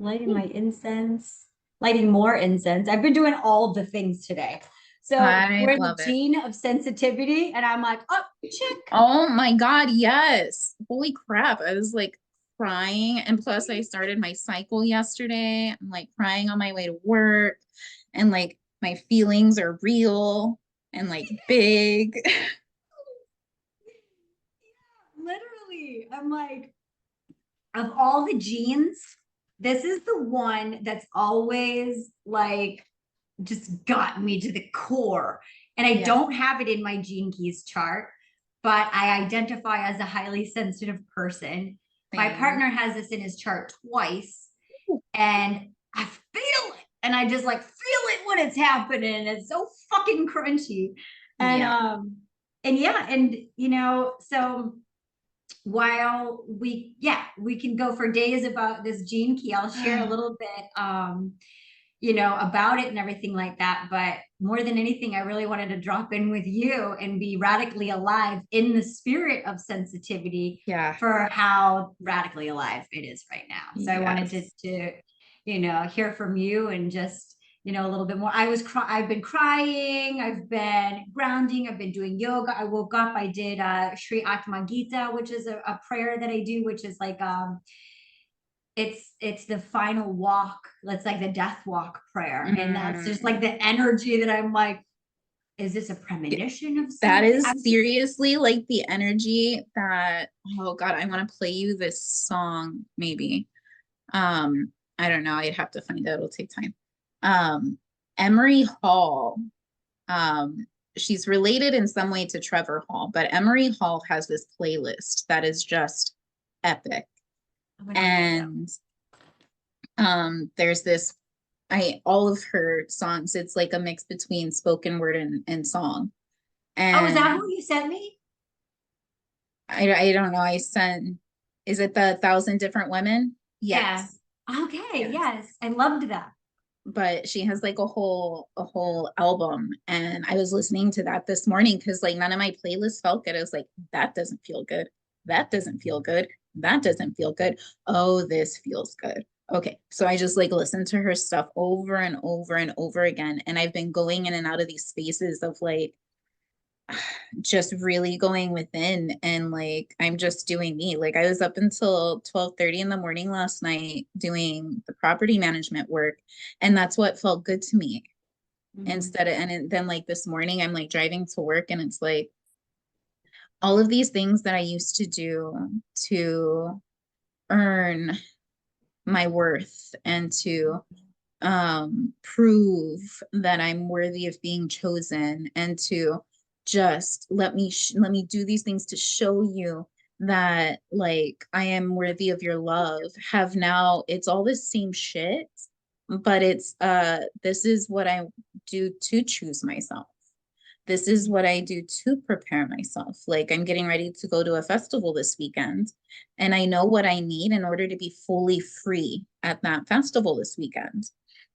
lighting my incense, lighting more incense. I've been doing all of the things today. So I we're in the love it. gene of sensitivity, and I'm like, oh, check. Oh my God, yes. Holy crap. I was like crying. And plus, I started my cycle yesterday. I'm like crying on my way to work. And like my feelings are real and like big. Literally, I'm like, of all the genes, this is the one that's always like just got me to the core. And I Yeah. don't have it in my gene keys chart, but I identify as a highly sensitive person. My Same. partner has this in his chart twice, and I feel it. And I just like feel it when it's happening. It's so fucking crunchy. And Yeah. and yeah, and so while we can go for days about this gene key. I'll share a little bit about it and everything like that. But more than anything, I really wanted to drop in with you and be radically alive in the spirit of sensitivity Yeah. for how radically alive it is right now. So I wanted Yes. to hear from you and just a little bit more. I've been crying, I've been grounding, I've been doing yoga. I woke up, I did Sri Atma Gita, which is a prayer that I do, which is like it's the final walk. That's like the death walk prayer. And that's just like Mm. the energy that I'm like, is this a premonition of That something? is I'm just seriously like the energy that, oh God, I want to play you this song maybe. I don't know. I'd have to find out. It'll take time. Emery Hall. Um, she's related in some way to Trevor Hall, but Emery Hall has this playlist that is just epic. I'm gonna write that down. And there's this I all of her songs, it's like a mix between spoken word and song. Oh, is that And who you sent me? I don't know. I sent, is it the Thousand Different Women? Yeah. Yes. Okay, Yes. yes. I loved that. But she has like a whole album, and I was listening to that this morning because like none of my playlists felt good. I was like, that doesn't feel good. That doesn't feel good. That doesn't feel good. Oh, this feels good. Okay. So I just like listened to her stuff over and over and over again. And I've been going in and out of these spaces of like just really going within, and like I'm just doing me. Like I was up until 12:30 in the morning last night doing the property management work, and that's what felt good to me. Mhm. Instead of, then like this morning I'm like driving to work, and it's like all of these things that I used to do to earn my worth and to prove that I'm worthy of being chosen, and to just let me do these things to show you that like I am worthy of your love, have now, it's all the same shit, but it's this is what I do to choose myself. This is what I do to prepare myself. Like I'm getting ready to go to a festival this weekend, and I know what I need in order to be fully free at that festival this weekend.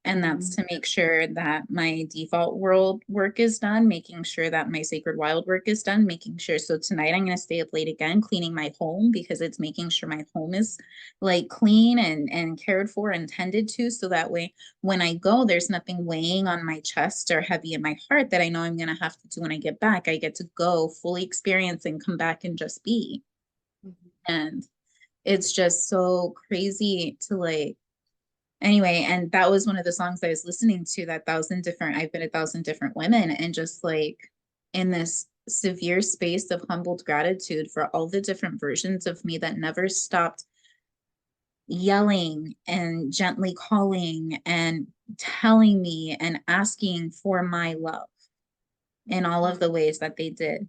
And that's Mhm. to make sure that my default world work is done, making sure that my sacred wild work is done, making sure. So tonight I'm going to stay up late again, cleaning my home because it's making sure my home is like clean and cared for and tended to. So that way, when I go, there's nothing weighing on my chest or heavy in my heart that I know I'm going to have to do when I get back. I get to go fully experience and come back and just be. Mhm. And it's just so crazy to like, anyway. And that was one of the songs I was listening to, that thousand different, I've been a thousand different women, and just like in this severe space of humbled gratitude for all the different versions of me that never stopped yelling and gently calling and telling me and asking for my love in all of the ways that they did.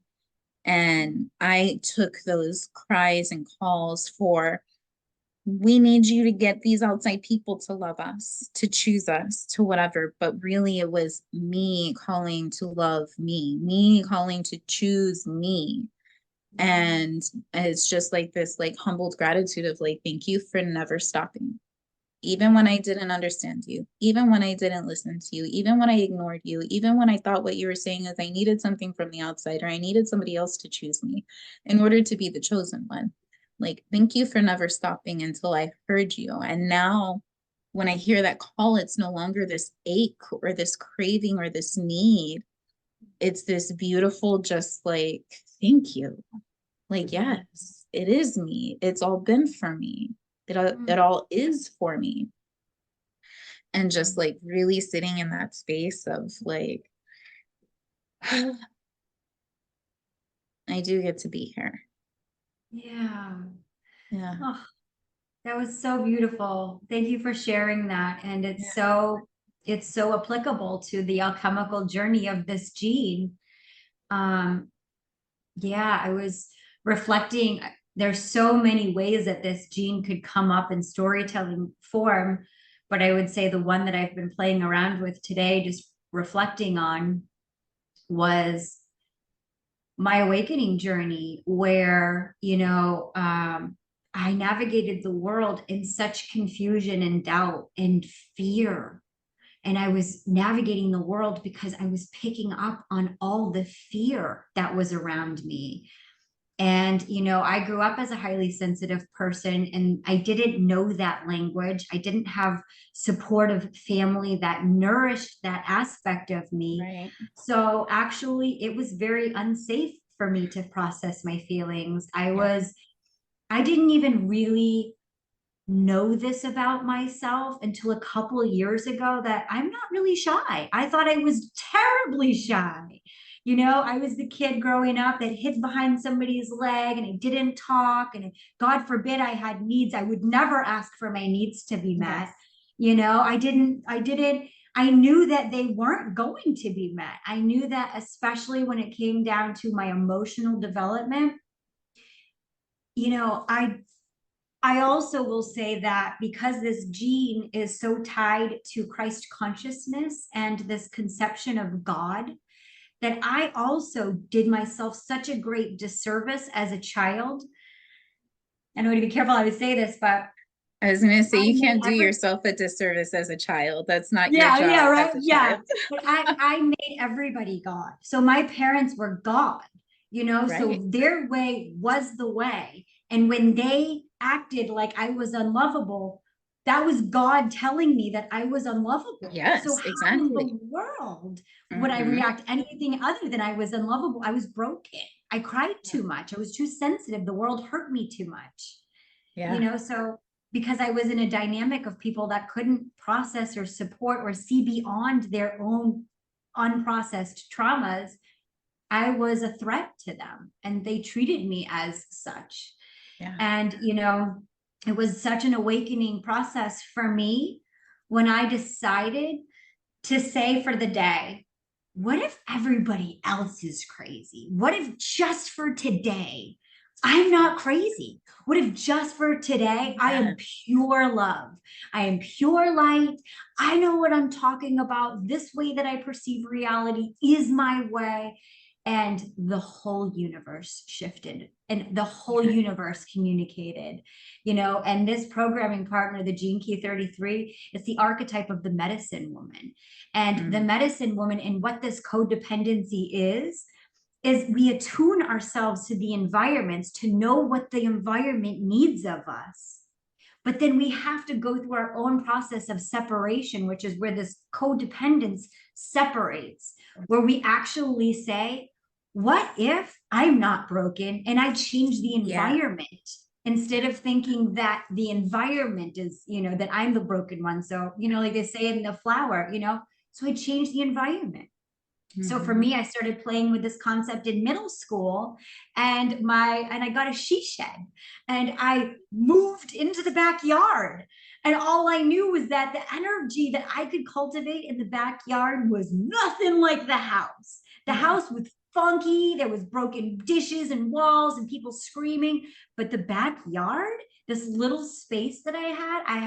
And I took those cries and calls for, we need you to get these outside people to love us, to choose us, to whatever. But really, it was me calling to love me calling to choose me. Mhm. And it's just like this, like humbled gratitude of like, thank you for never stopping. Even when I Mhm. didn't understand you, even when I didn't listen to you, even when I ignored you, even when I thought what you were saying is I needed something from the outside, or I needed somebody else to choose me in order to be the chosen one. Like, thank you for never stopping until I heard you. And now when I hear that call, it's no longer this ache or this craving or this need. It's this beautiful, just like, thank you. Like, yes, it is me. It's all been for me. It all is for me. And just like really sitting in that space of like, I do get to be here. Yeah. Yeah. Oh, that was so beautiful. Thank you for sharing that. And Yeah. it's so applicable to the alchemical journey of this gene. Um, yeah, I was reflecting. There's so many ways that this gene could come up in storytelling form, but I would say the one that I've been playing around with today, just reflecting on, was my awakening journey, where, I navigated the world in such confusion and doubt and fear. And I was navigating the world because I was picking up on all the fear that was around me. And, I grew up as a highly sensitive person, and I didn't know that language. I didn't have supportive family that nourished that aspect of me. Right. So actually, it was very unsafe for me to process my feelings. Yeah. I didn't even really know this about myself until a couple of years ago, that I'm not really shy. I thought I was terribly shy. I was the kid growing up that hid behind somebody's leg and I didn't talk. And God forbid I had needs, I would never ask for my needs to be met. Yes. I knew that they weren't going to be met. I knew that, especially when it came down to my emotional development, you know, I I also will say that because this gene is so tied to Christ consciousness and this conception of God, that I also did myself such a great disservice as a child. And I want to be careful how I say this, but I was gonna say, I you made can't do every yourself a disservice as a child. That's not your yeah, job as right. a Yeah. child. But I made everybody God. So my parents were God, so Right. their way was the way. And when they acted like I was unlovable, that was God telling me that I was unlovable. So Yes, how in exactly. the world would I Hmm. react anything other than I was unlovable? I was broken. I cried too much. I was too sensitive. The world hurt me too much. Yeah. So because I was in a dynamic of people that couldn't process or support or see beyond their own unprocessed traumas, I was a threat to them and they treated me as such. Yeah. And, it was such an awakening process for me when I decided to say for the day, what if everybody else is crazy? What if just for today, I'm not crazy? What if just for today, I Yeah. am pure love? I am pure light. I know what I'm talking about. This way that I perceive reality is my way. And the whole universe shifted and the whole Yeah. universe communicated, and this programming partner, the Gene Key 33, is the archetype of the medicine woman. And the Mm. medicine woman, and what this codependency is we attune ourselves to the environments to know what the environment needs of us. But then we have to go through our own process of separation, which is where this codependence separates, where we actually say, what if I'm not broken and I change the Yeah. environment, instead of thinking that the environment is, that I'm the broken one? So, like they say in the flower, so I changed the environment. So for Hmm. me, I started playing with this concept in middle school, and I got a she shed, and I moved into the backyard. And all I knew was that the energy that I could cultivate in the backyard was nothing like the house. The Yeah. house was funky, there was broken dishes and walls and people screaming, but the backyard, this little space that I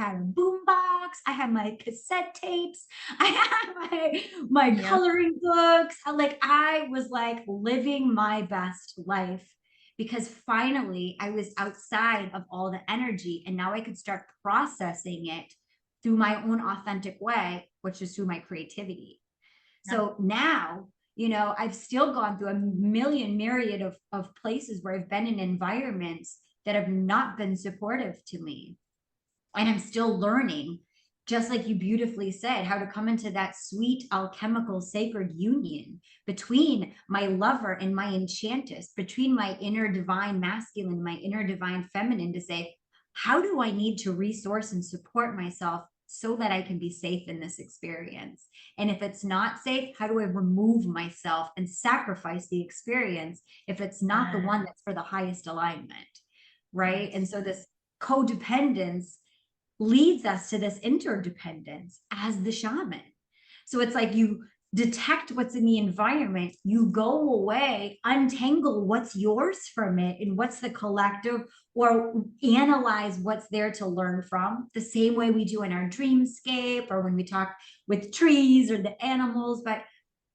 had a boom box, I had my cassette tapes, I had my Yeah. coloring books. I was like living my best life, because finally I was outside of all the energy, and now I could start processing it through my own authentic way, which is through my creativity. Yeah. So now, I've still gone through a million myriad of places where I've been in environments that have not been supportive to me. And I'm still learning just like you beautifully said, how to come into that sweet alchemical sacred union between my lover and my enchantress, between my inner divine masculine, my inner divine feminine, to say, how do I need to resource and support myself so that I can be safe in this experience? And if it's not safe, how do I remove myself and sacrifice the experience if it's not the one that's for the highest alignment? Right. And so this codependence leads us to this interdependence as the shaman. So it's like you detect what's in the environment, you go away, untangle what's yours from it and what's the collective, or analyze what's there to learn from, the same way we do in our dreamscape or when we talk with trees or the animals. But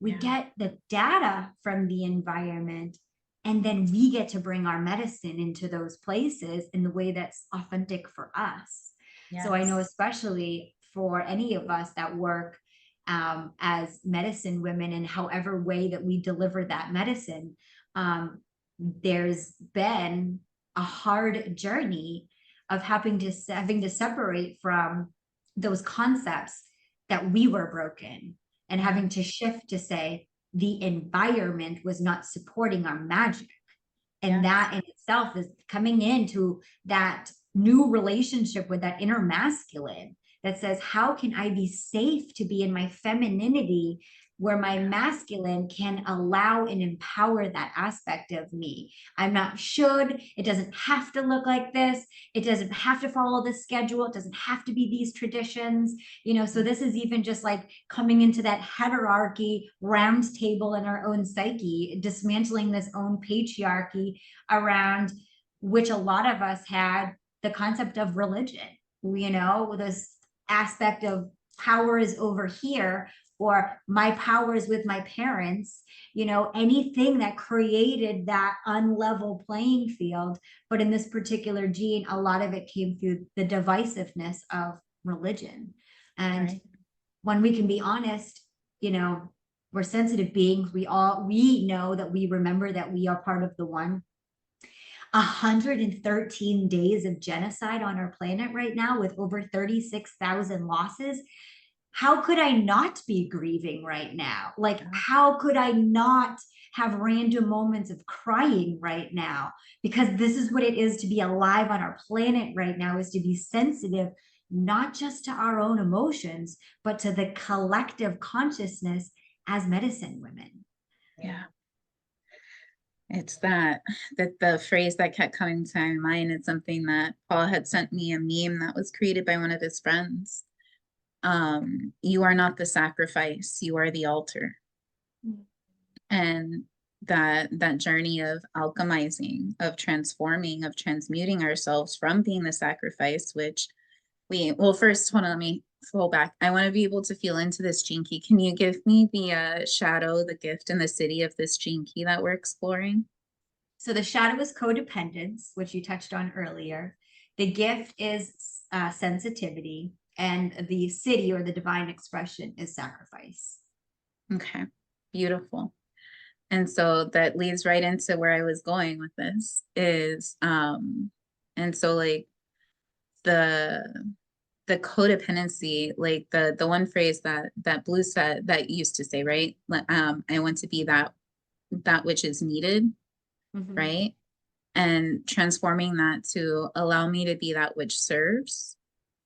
we get the data from the environment, and then we get to bring our medicine into those places in the way that's authentic for us. So I know, especially for any of us that work as medicine women, and however way that we deliver that medicine, there's been a hard journey of having to separate from those concepts that we were broken, and having to shift to say the environment was not supporting our magic. And that in itself is coming into that new relationship with that inner masculine that says, how can I be safe to be in my femininity, where my masculine can allow and empower that aspect of me? I'm not should, it doesn't have to look like this. It doesn't have to follow this schedule. It doesn't have to be these traditions, you know. So this is even just like coming into that hierarchy round table in our own psyche, dismantling this own patriarchy around which a lot of us had the concept of religion, you know, this aspect of power is over here, or my power is with my parents, you know, anything that created that unlevel playing field. But in this particular gene, a lot of it came through the divisiveness of religion. And when we can be honest, you know, we're sensitive beings. We know that we remember that we are part of the one. 113 days of genocide on our planet right now, with over 36,000 losses. How could I not be grieving right now? Like, how could I not have random moments of crying right now? Because this is what it is to be alive on our planet right now, is to be sensitive, not just to our own emotions, but to the collective consciousness as medicine women. Yeah. It's that the phrase that kept coming to my mind is something that Paul had sent me, a meme that was created by one of his friends. You are not the sacrifice, you are the altar. And that journey of alchemizing, of transforming, of transmuting ourselves from being the sacrifice, which well, first, hold on, let me pull back. I want to be able to feel into this gene key. Can you give me the shadow, the gift, and the siddhi of this gene key that we're exploring? So the shadow is codependence, which you touched on earlier. The gift is sensitivity, and the siddhi, or the divine expression, is sacrifice. Okay, beautiful. And so that leads right into where I was going with this is, and so like the codependency, like the one phrase that Blue said, that used to say, right? I want to be that which is needed, right? And transforming that to allow me to be that which serves.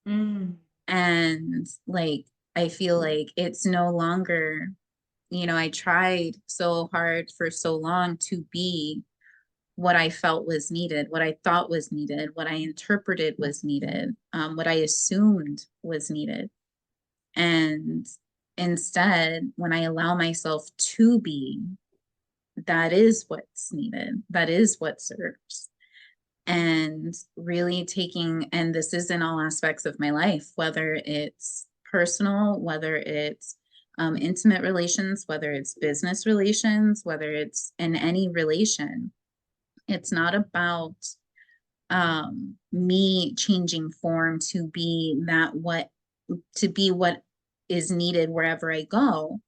And like, I feel like it's no longer, you know, I tried so hard for so long to be what I felt was needed, what I thought was needed, what I interpreted was needed, what I assumed was needed. And instead, when I allow myself to be, that is what's needed, that is what serves. And really taking, and this is in all aspects of my life, whether it's personal, whether it's intimate relations, whether it's business relations, whether it's in any relation. It's not about me changing form to be what is needed wherever I go.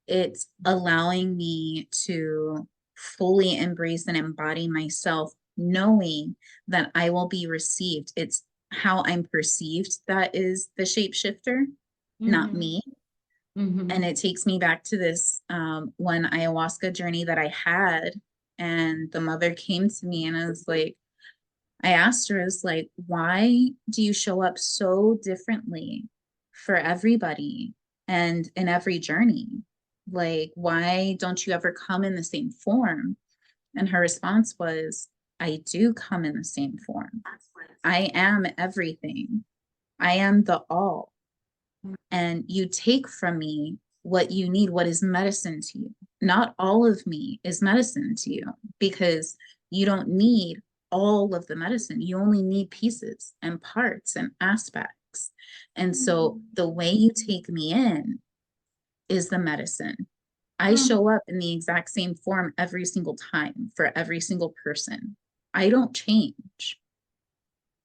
It's allowing me to fully embrace and embody myself, knowing that I will be received. It's how I'm perceived that is the shapeshifter, not Mm-hmm. me. And Mm-hmm. it takes me back to this one ayahuasca journey that I had. And the mother came to me and I was like, I asked her, I was like, why do you show up so differently for everybody and in every journey? Like, why don't you ever come in the same form? And her response was, I do come in the same form. I am everything. I am the all. And you take from me what you need, what is medicine to you. Not all of me is medicine to you because you don't need all of the medicine. You only need pieces and parts and aspects. And so the way you take me in is the medicine. I show up in the exact same form every single time for every single person. I don't change.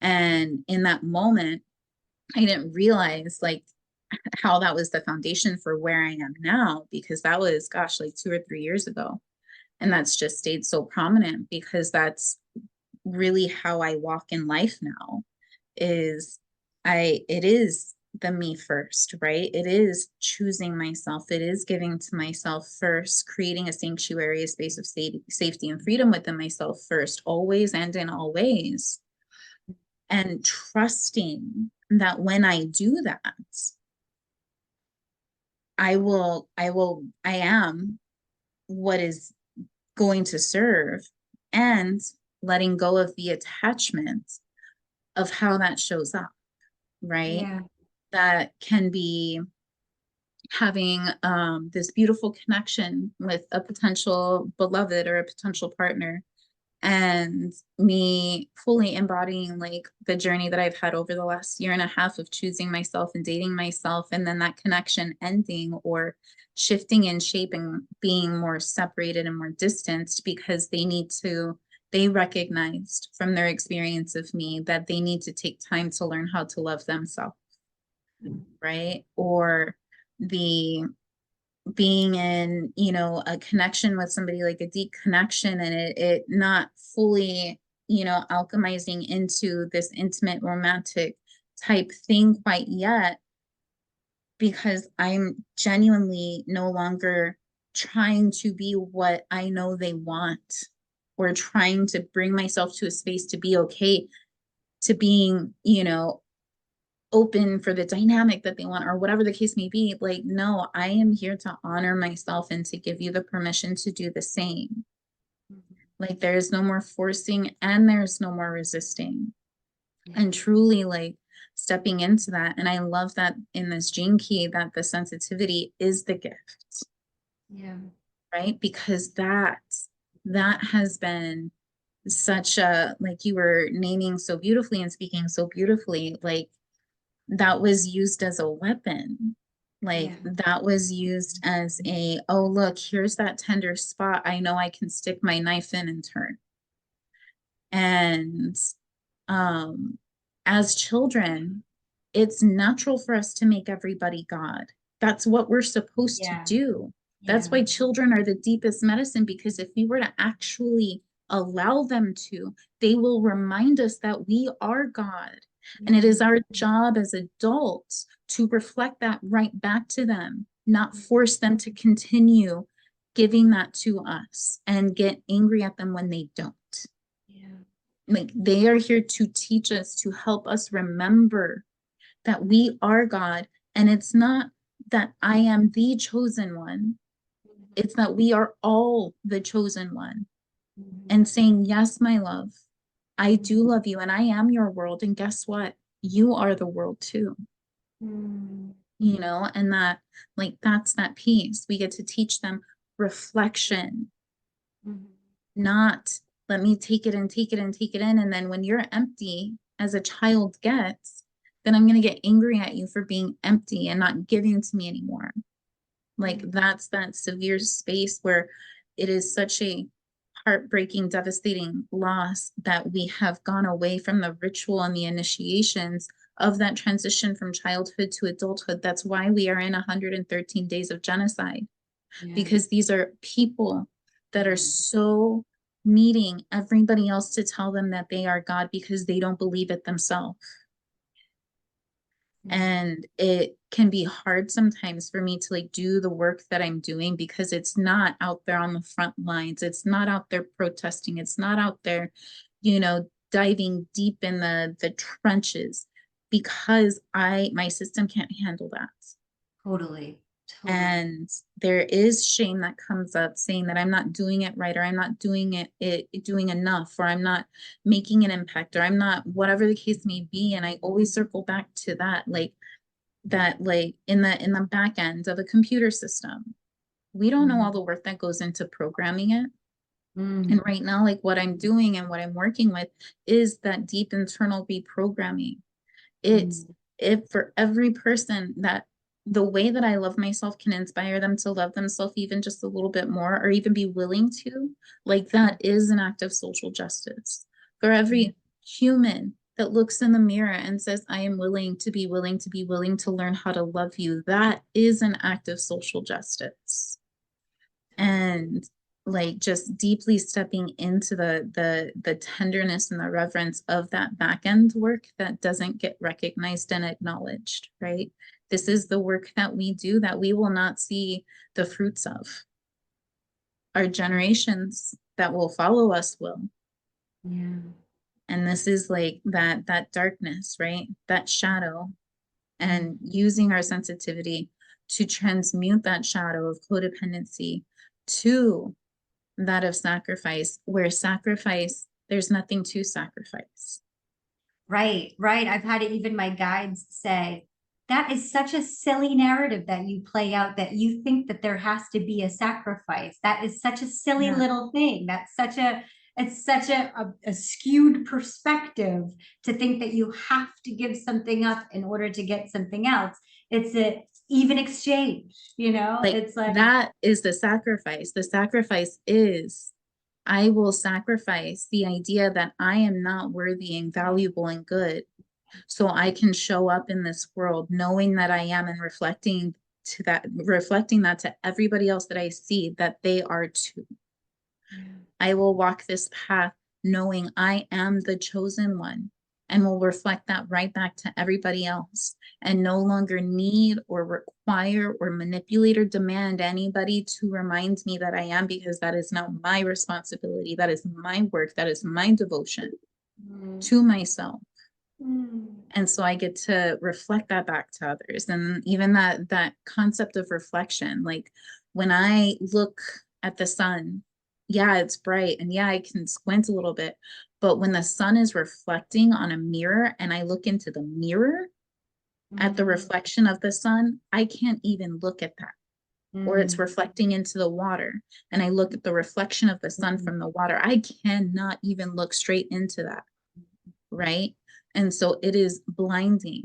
And in that moment, I didn't realize like how that was the foundation for where I am now, because that was, gosh, like 2 or 3 years ago. And that's just stayed so prominent because that's really how I walk in life now is it is the me first, right? It is choosing myself. It is giving to myself first, creating a sanctuary, a space of safety and freedom within myself first, always and in all ways. And trusting that when I do that, I am what is going to serve, and letting go of the attachment of how that shows up, right? Yeah. That can be having this beautiful connection with a potential beloved or a potential partner, and me fully embodying like the journey that I've had over the last year and a half of choosing myself and dating myself, and then that connection ending or shifting and shaping, being more separated and more distanced because they recognized from their experience of me that they need to take time to learn how to love themselves, right? Or the being in, a connection with somebody, like a deep connection, and it not fully, alchemizing into this intimate romantic type thing quite yet, because I'm genuinely no longer trying to be what I know they want, or trying to bring myself to a space to be okay to being, open for the dynamic that they want, or whatever the case may be. Like, no, I am here to honor myself and to give you the permission to do the same. Like, there's no more forcing and there's no more resisting. And truly, like, stepping into that. And I love that in this gene key that the sensitivity is the gift. Yeah. Right? Because that has been such a, like you were naming so beautifully and speaking so beautifully, like that was used as a weapon. Like Yeah. that was used as a, oh, look, here's that tender spot. I know I can stick my knife in and turn. And um, as children, it's natural for us to make everybody God. That's what we're supposed to Yeah. do. That's Yeah. why children are the deepest medicine, because if we were to actually allow them to, they will remind us that we are God. And it is our job as adults to reflect that right back to them, not force them to continue giving that to us and get angry at them when they don't. Yeah. Like they are here to teach us, to help us remember that we are God. And it's not that I am the chosen one, it's that we are all the chosen one. And saying, yes, my love, I do love you and I am your world. And guess what? You are the world too. And that, like, that's that piece. We get to teach them reflection, not let me take it and take it and take it in. And then when you're empty as a child gets, then I'm going to get angry at you for being empty and not giving to me anymore. Like that's that severe space where it is such a heartbreaking, devastating loss that we have gone away from the ritual and the initiations of that transition from childhood to adulthood. That's why we are in 113 days of genocide, because these are people that are so needing everybody else to tell them that they are God because they don't believe it themselves. And it can be hard sometimes for me to like do the work that I'm doing because it's not out there on the front lines. It's not out there protesting. It's not out there, diving deep in the trenches because my system can't handle that. Totally. Totally. And there is shame that comes up saying that I'm not doing it right, or I'm not doing it doing enough, or I'm not making an impact, or I'm not, whatever the case may be. And I always circle back to that, in the back end of a computer system, we don't know all the work that goes into programming it. And Mm. right now, like what I'm doing and what I'm working with is that deep internal reprogramming. It's Mm. if for every person that the way that I love myself can inspire them to love themselves even just a little bit more, or even be willing to, like that is an act of social justice. For every human that looks in the mirror and says, I am willing to be willing to be willing to learn how to love you, that is an act of social justice. And like just deeply stepping into the tenderness and the reverence of that back end work that doesn't get recognized and acknowledged, right? This is the work that we do that we will not see the fruits of. Our generations that will follow us will. Yeah. And this is like that darkness, right? That shadow, Mm. and using our sensitivity to transmute that shadow of codependency to that of sacrifice, where sacrifice, there's nothing to sacrifice. Right, right. I've had even my guides say, that is such a silly narrative that you play out that you think that there has to be a sacrifice. That is such a silly Yeah. little thing. It's such a skewed perspective to think that you have to give something up in order to get something else. It's a even exchange, Like it's like, that is the sacrifice. The sacrifice is I will sacrifice the idea that I am not worthy and valuable and good so I can show up in this world knowing that I am, and reflecting that to everybody else that I see that they are too. I will walk this path knowing I am the chosen one, and will reflect that right back to everybody else, and no longer need or require or manipulate or demand anybody to remind me that I am, because that is not my responsibility. That is my work. That is my devotion mm, to myself. mm, And so I get to reflect that back to others. And even that concept of reflection, like when I look at the sun, yeah, it's bright, and yeah, I can squint a little bit, but when the sun is reflecting on a mirror and I look into the mirror at the mm, reflection of the sun, I can't even look at that. Or it's mm, reflecting into the water and I look at the reflection of the sun mm, from the water, I cannot even look straight into that, right? And so it is blinding.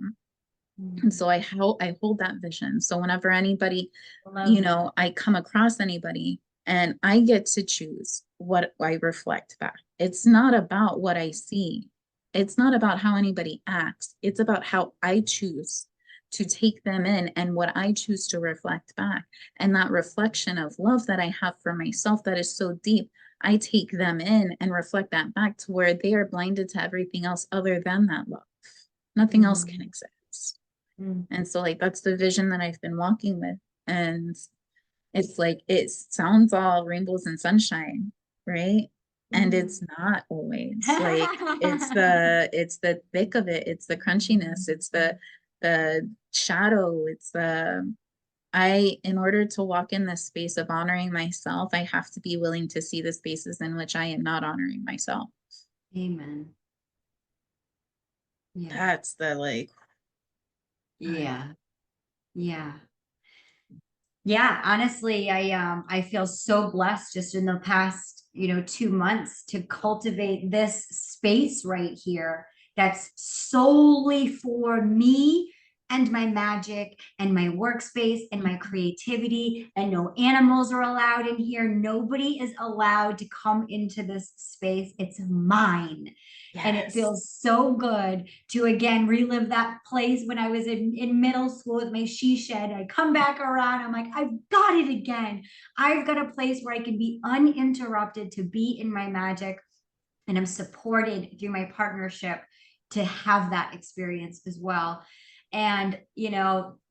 And mm. so I hold that vision. So whenever anybody, Love that. I come across anybody, and I get to choose what I reflect back. It's not about what I see. It's not about how anybody acts. It's about how I choose to take them in and what I choose to reflect back. And that reflection of love that I have for myself that is so deep, I take them in and reflect that back to where they are blinded to everything else other than that love. Nothing else Mm, can exist. mm, And so like that's the vision that I've been walking with. And it's like it sounds all rainbows and sunshine, right? And it's mm. not always. Like it's the thick of it, it's the crunchiness, it's the shadow, it's the I in order to walk in this space of honoring myself, I have to be willing to see the spaces in which I am not honoring myself. Amen. Yeah. That's the like Yeah. Yeah. Yeah, honestly, I feel so blessed just in the past, 2 months to cultivate this space right here that's solely for me and my magic and my workspace and my creativity, and no animals are allowed in here. Nobody is allowed to come into this space. It's mine. And it yes. feels so good to again relive that place when I was in middle school with my she shed. I come back around, I'm like, I've got it again. I've got a place where I can be uninterrupted to be in my magic. And I'm supported through my partnership to have that experience as well. And,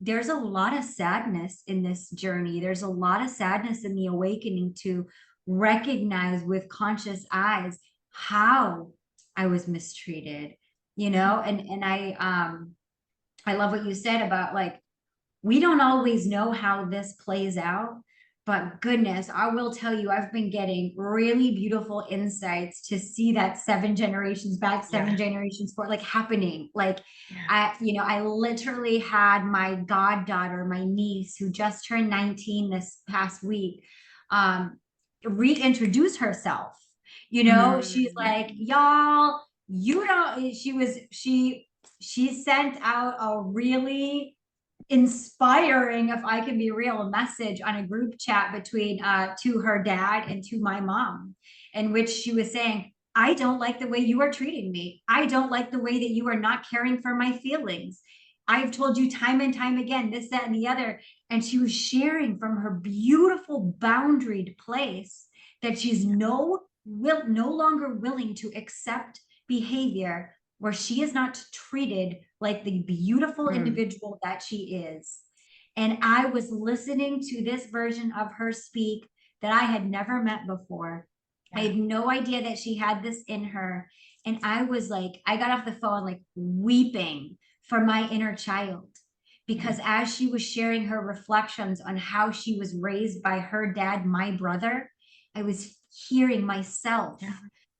there's a lot of sadness in this journey. There's a lot of sadness in the awakening to recognize with conscious eyes how I was mistreated, and I love what you said about like, we don't always know how this plays out, but goodness, I will tell you, I've been getting really beautiful insights to see that 7 generations back, seven Yeah. generations forward, like happening. Like Yeah. I literally had my goddaughter, my niece, who just turned 19 this past week, um, reintroduce herself. She's like, Mm. y'all, you don't, she sent out a really inspiring, if I can be real, a message on a group chat between to her dad and to my mom, in which she was saying, I don't like the way you are treating me. I don't like the way that you are not caring for my feelings. I've told you time and time again, this, that, and the other. And she was sharing from her beautiful boundaried place that she's no longer willing to accept behavior where she is not treated like the beautiful Mm. individual that she is. And I was listening to this version of her speak that I had never met before. I Yeah. had no idea that she had this in her. And I was like, I got off the phone like weeping for my inner child. Yeah. Because as she was sharing her reflections on how she was raised by her dad, my brother, I was hearing myself Yeah.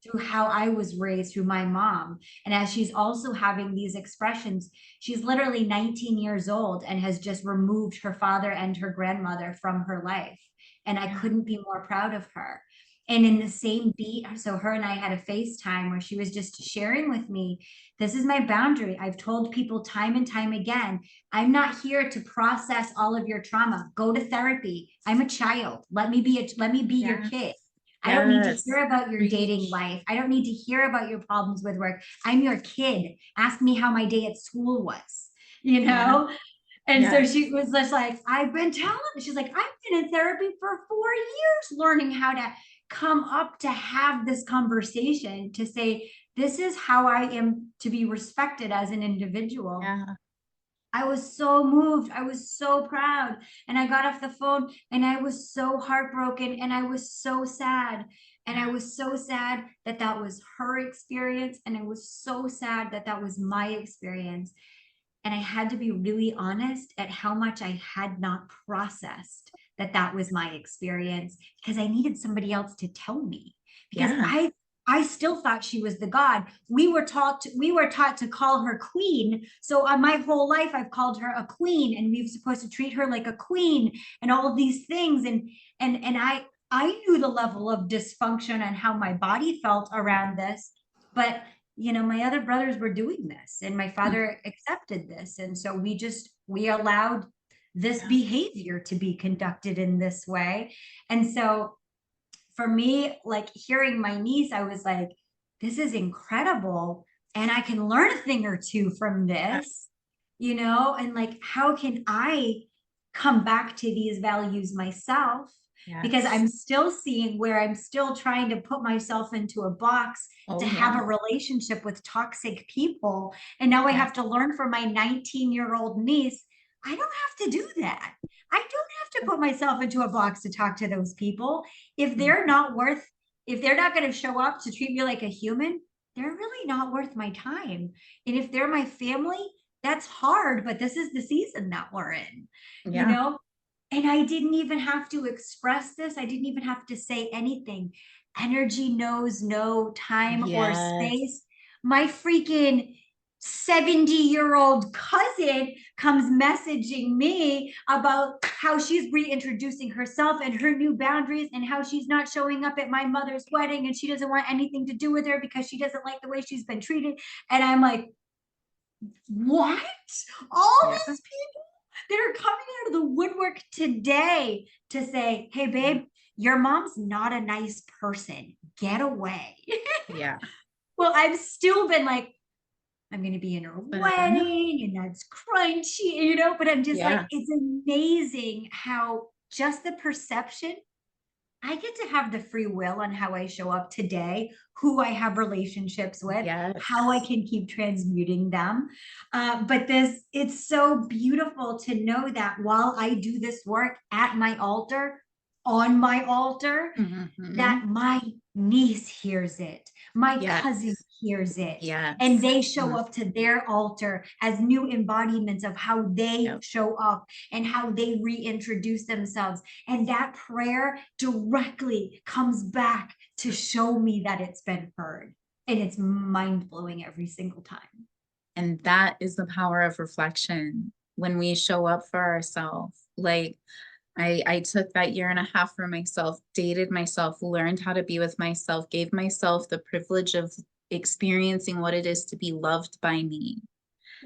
through how I was raised through my mom. And as she's also having these expressions, she's literally 19 years old and has just removed her father and her grandmother from her life. And I Yeah. couldn't be more proud of her. And in the same beat, so her and I had a FaceTime where she was just sharing with me, this is my boundary. I've told people time and time again, I'm not here to process all of your trauma. Go to therapy. I'm a child. Let me be your Yeah. kid. I don't need to Yes. hear about your dating Preach. life. I don't need to hear about your problems with work. I'm your kid. Ask me how my day at school was, you Yeah. know? And so Yes. she was just like, I've been telling, she's like, I've been in therapy for 4 years learning how to come up to have this conversation to say, this is how I am to be respected as an individual. Yeah. I was so moved. I was so proud. And I got off the phone and I was so heartbroken and I was so sad. And I Yeah. was so sad that that was her experience. And I was so sad that that was my experience. And I had to be really honest at how much I had not processed that that was my experience because I needed somebody else to tell me because Yeah. I still thought she was the god. We were taught to call her queen. So my whole life I've called her a queen and we were supposed to treat her like a queen and all of these things and I knew the level of dysfunction and how my body felt around this, but my other brothers were doing this and my Mm. father accepted this. And so we allowed this Yeah. behavior to be conducted in this way. And so for me, like hearing my niece, I was like, this is incredible. And I can learn a thing or two from Yeah. this, and like, how can I come back to these values myself? Because Yes. I'm still seeing where I'm still trying to put myself into a box to Oh, have yeah. a relationship with toxic people. And now I Yeah. have to learn from my 19-year-old niece, I don't have to do that. I don't have to put myself into a box to talk to those people if Mm. they're not worth if they're not going to show up to treat me like a human, they're really not worth my time. And if they're my family, that's hard, but this is the season that we're in, you Yeah. know? And I didn't even have to express this. I didn't even have to say anything. Energy knows no time or Yes. space. My freaking 70-year-old cousin comes messaging me about how she's reintroducing herself and her new boundaries and how she's not showing up at my mother's wedding and she doesn't want anything to do with her because she doesn't like the way she's been treated. And I'm like, what? All Yeah. these people that are coming out of the woodwork today to say, hey, Yeah. babe, your mom's not a nice person. Get away. Yeah. Well, I've still been like, I'm going to be in her But I know. wedding and that's crunchy, but I'm just like, Yeah. it's amazing how just the perception I get to have the free will on how I show up today, who I have relationships with, how I Yes. can keep transmuting them. But it's so beautiful to know that while I do this work at my altar, on my altar, Hmm. that my niece hears it, my cousin Yes. hears it, and Yes. they show Mm. up to their altar as new embodiments of how they Yep. show up and how they reintroduce themselves. And that prayer directly comes back to show me that it's been heard. And it's mind blowing every single time. And that is the power of reflection when we show up for ourselves. Like, I took that year and a half for myself, dated myself, learned how to be with myself, gave myself the privilege of experiencing what it is to be loved by me.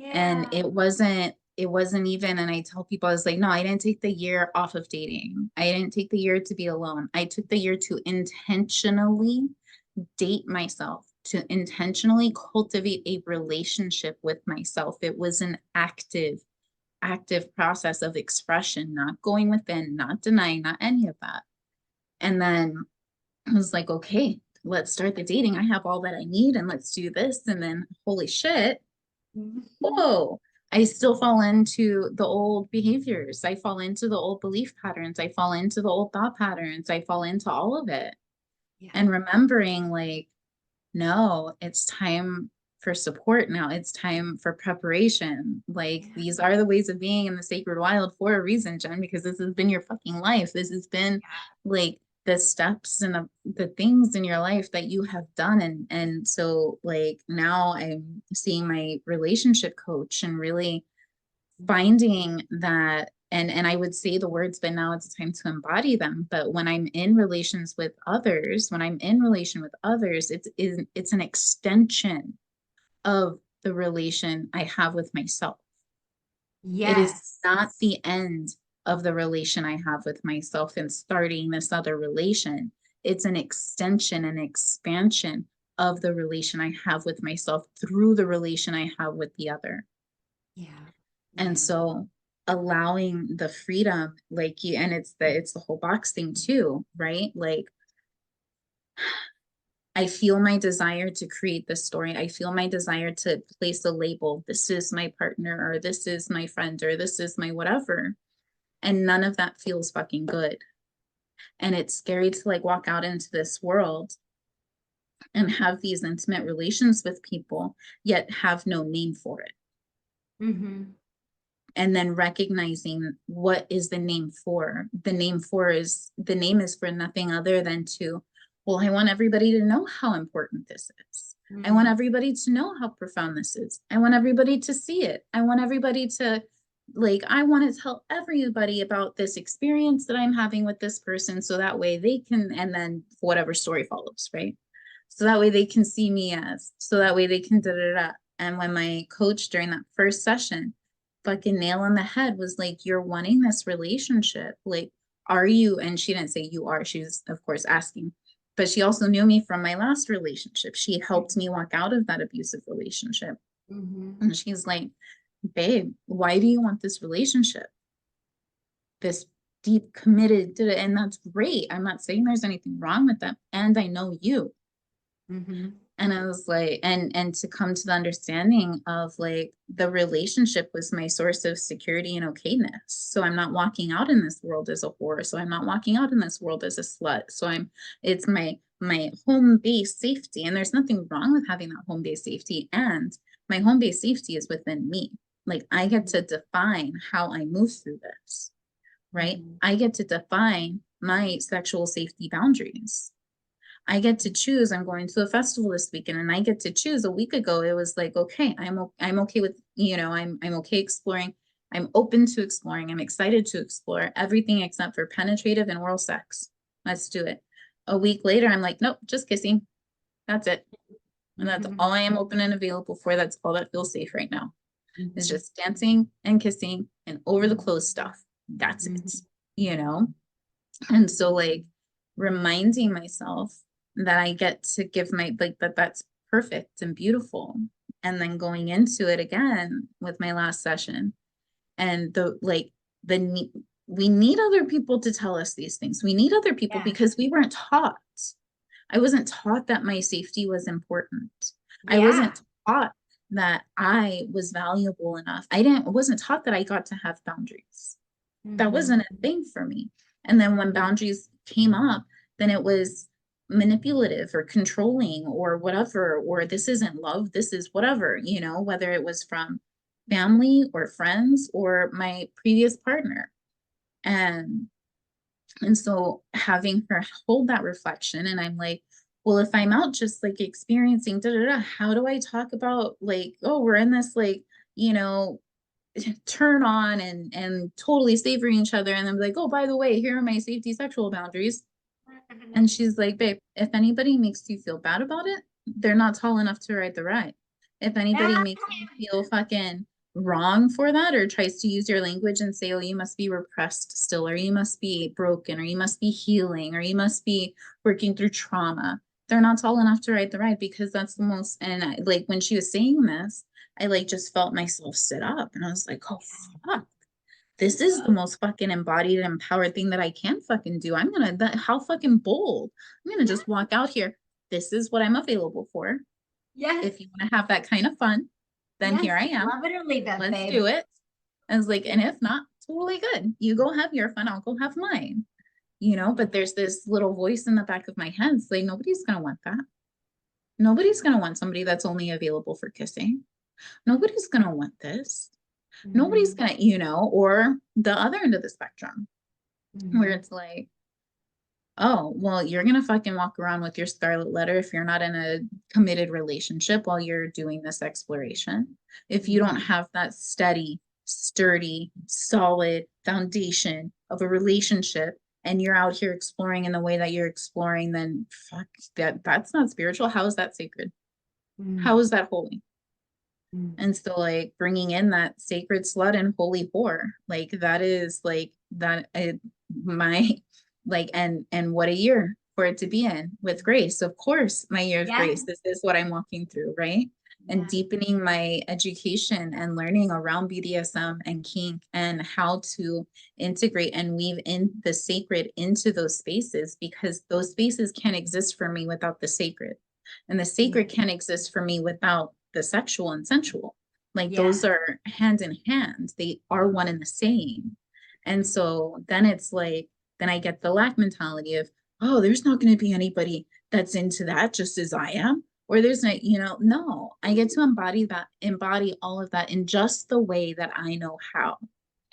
And Yeah. it wasn't even, and I tell people, I was like, no, I didn't take the year off of dating. I didn't take the year to be alone. I took the year to intentionally date myself, to intentionally cultivate a relationship with myself. It was an active process of expression, not going within, not denying, not any of that. And then I was like, okay, let's start the dating. I have all that I need and let's do this. And then, holy shit, Mhm. whoa, I still fall into the old behaviors. I fall into the old belief patterns. I fall into the old thought patterns. I fall into all of it. Yeah. And remembering, like, no, it's time for support now. It's time for preparation. Like, Yeah. these are the ways of being in the sacred wild for a reason, Jen, because this has been your fucking life. This has been like the steps and the things in your life that you have done. And so like now I'm seeing my relationship coach and really finding that, and I would say the words, but now it's time to embody them. But when I'm in relations with others, when I'm in relation with others, it's an extension of the relation I have with myself. It is Yes. not the end of the relation I have with myself and starting this other relation. It's an extension and expansion of the relation I have with myself through the relation I have with the other. Yeah. And Yeah. so allowing the freedom, like you, and it's the whole box thing too, right? Like, I feel my desire to create this story. I feel my desire to place a label. This is my partner, or this is my friend, or this is my whatever. And none of that feels fucking good. And it's scary to like walk out into this world and have these intimate relations with people, yet have no name for it. Mm-hmm. And then recognizing what is the name for. The name is for nothing other than to, well, I want everybody to know how important this is. I want Mm-hmm. everybody to know how profound this is. I want everybody to see it. I want everybody to, like, I want to tell everybody about this experience that I'm having with this person, so that way they can, and then whatever story follows, right? So that way they can see me as, so that way they can da da da. And when my coach during that first session, fucking nail on the head, was like, you're wanting this relationship. Like, are you? And she didn't say you are. She was, of course, asking. But she also knew me from my last relationship. She helped me walk out of that abusive relationship. Mm-hmm. And she's like, babe, why do you want this relationship? This deep, committed, and that's great. I'm not saying there's anything wrong with that. And I know you. Mm-hmm. And I was like, and to come to the understanding of like the relationship was my source of security and okayness. So I'm not walking out in this world as a whore. So I'm not walking out in this world as a slut. So it's my home base safety. And there's nothing wrong with having that home base safety. And my home base safety is within me. Like, I get to define how I move through this, right? Mm-hmm. I get to define my sexual safety boundaries. I get to choose. I'm going to a festival this weekend, and I get to choose. A week ago, it was like, okay, I'm okay with, I'm okay exploring. I'm open to exploring. I'm excited to explore everything except for penetrative and oral sex. Let's do it. A week later, I'm like, nope, just kissing. That's it. And that's Mm-hmm. all I am open and available for. That's all that feels safe right now. It's Mm-hmm. just dancing and kissing and over the clothes stuff. That's it. Mm-hmm. You know? And so like reminding myself that I get to give my, like, that's perfect and beautiful. And then going into it again with my last session, and the like the we need other people to tell us these things. We need other people Yeah. because we weren't taught. I wasn't taught that my safety was important. I Yeah. wasn't taught that I was valuable enough. I wasn't taught that I got to have boundaries. That Hmm. wasn't a thing for me. And then when boundaries came up, then it was manipulative or controlling or whatever, or this isn't love, this is whatever, whether it was from family or friends or my previous partner. And and so having her hold that reflection, and I'm like, well, if I'm out just like experiencing da da da, how do I talk about like, oh, we're in this like, you know, turn on and totally savoring each other, and I'm like, oh, by the way, here are my safety sexual boundaries. And she's like, babe, if anybody makes you feel bad about it, they're not tall enough to ride the ride. If anybody Yeah. makes you feel fucking wrong for that or tries to use your language and say, oh, you must be repressed still, or you must be broken, or you must be healing, or you must be working through trauma, they're not tall enough to ride the ride, because that's the most. And I, like when she was saying this, I like just felt myself sit up and I was like, oh, fuck, this is the most fucking embodied and empowered thing that I can fucking do. How fucking bold. I'm gonna Yeah. just walk out here. This is what I'm available for. Yes. If you want to have that kind of fun, then Yes. here I am. Love it or leave it, Let's babe. do it. I was like, and if not, totally good. You go have your fun, I'll go have mine. But there's this little voice in the back of my head saying, nobody's gonna want that. Nobody's gonna want somebody that's only available for kissing. Nobody's gonna want this. Nobody's Mhm. gonna, or the other end of the spectrum where Mhm. it's like, oh, well, you're gonna fucking walk around with your scarlet letter if you're not in a committed relationship while you're doing this exploration. If you don't Mhm. have that steady, sturdy, solid foundation of a relationship and you're out here exploring in the way that you're exploring, then fuck that's not spiritual. How is that sacred? How Mhm. is that holy? Mhm. And so like bringing in that sacred slut and holy whore, like that is like that my like and what a year for it to be in with grace. Of course, my year of Yeah. grace. This is what I'm walking through, right? And Yeah. deepening my education and learning around BDSM and kink and how to integrate and weave in the sacred into those spaces, because those spaces can't exist for me without the sacred. And the Yeah. sacred can't exist for me without the sexual and sensual. Like Yeah. those are hand in hand, they are one and the same. And so then it's like, then I get the lack mentality of, oh, there's not going to be anybody that's into that just as I am. Or there's not, no, I get to embody all of that in just the way that I know how.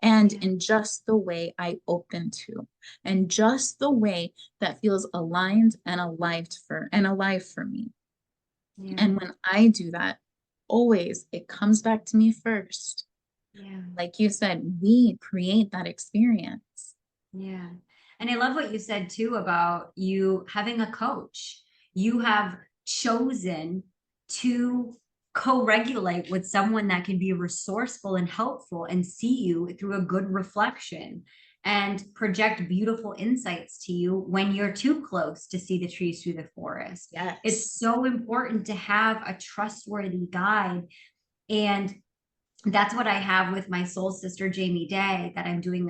And Yeah. in just the way I open to, and just the way that feels aligned and alive for me. Yeah. And when I do that, always it comes back to me first. Yeah. Like you said, we create that experience. Yeah. And I love what you said too about you having a coach. You have chosen to co-regulate with someone that can be resourceful and helpful and see you through a good reflection and project beautiful insights to you when you're too close to see the trees through the forest. It's Yes. so important to have a trustworthy guide. And that's what I have with my soul sister, Jamie Day, that I'm doing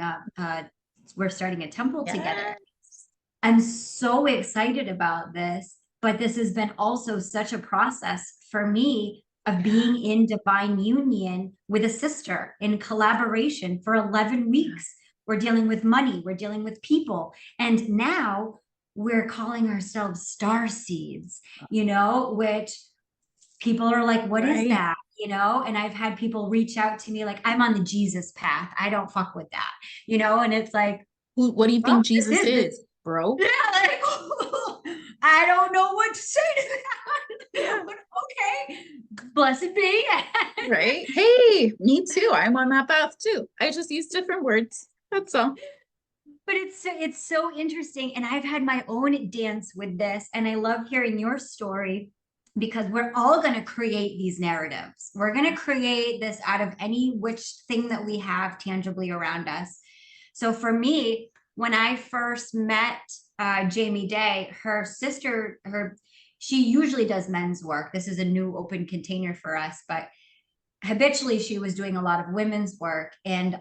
we're starting a temple together. Yes. I'm so excited about this, but this has been also such a process for me of Yeah. being in divine union with a sister in collaboration for 11 Yeah. weeks. We're dealing with money, we're dealing with people. And now we're calling ourselves star seeds, which people are like, what is Right. that? And I've had people reach out to me like, I'm on the Jesus path. I don't fuck with that, and it's like, What do you well, think this Jesus is this. is, bro? Yeah, like, I don't know what to say to that. Yeah. But okay, blessed be. Right. Hey, me too. I'm on that path too. I just use different words. That's all. But it's so interesting, and I've had my own dance with this, and I love hearing your story because we're all going to create these narratives. We're going to create this out of any which thing that we have tangibly around us. So for me, when I first met Jamie Day, her sister, she usually does men's work. This is a new open container for us, but habitually she was doing a lot of women's work. And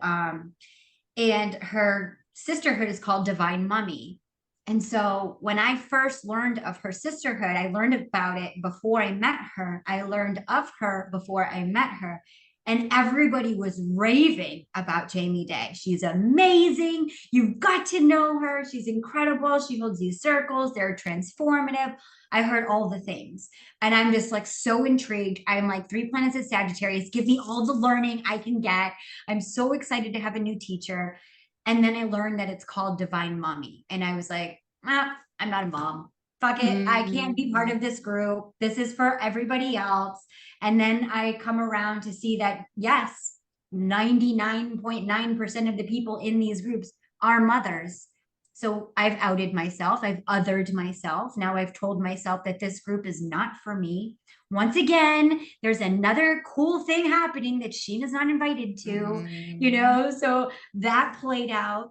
and her sisterhood is called Divine Mummy. And so when I first learned of her sisterhood, I learned about it before I met her. I learned of her before I met her. And everybody was raving about Jamie Day. She's amazing. You've got to know her. She's incredible. She holds these circles, they're transformative. I heard all the things. And I'm just like so intrigued. I'm like 3 planets of Sagittarius. Give me all the learning I can get. I'm so excited to have a new teacher. And then I learned that it's called Divine Mommy. And I was like, ah, I'm not a mom. Fuck it. I can't be part of this group. This is for everybody else. And then I come around to see that, yes, 99.9% of the people in these groups are mothers. So I've outed myself. I've othered myself. Now I've told myself that this group is not for me. Once again, there's another cool thing happening that Sheena's not invited to, so that played out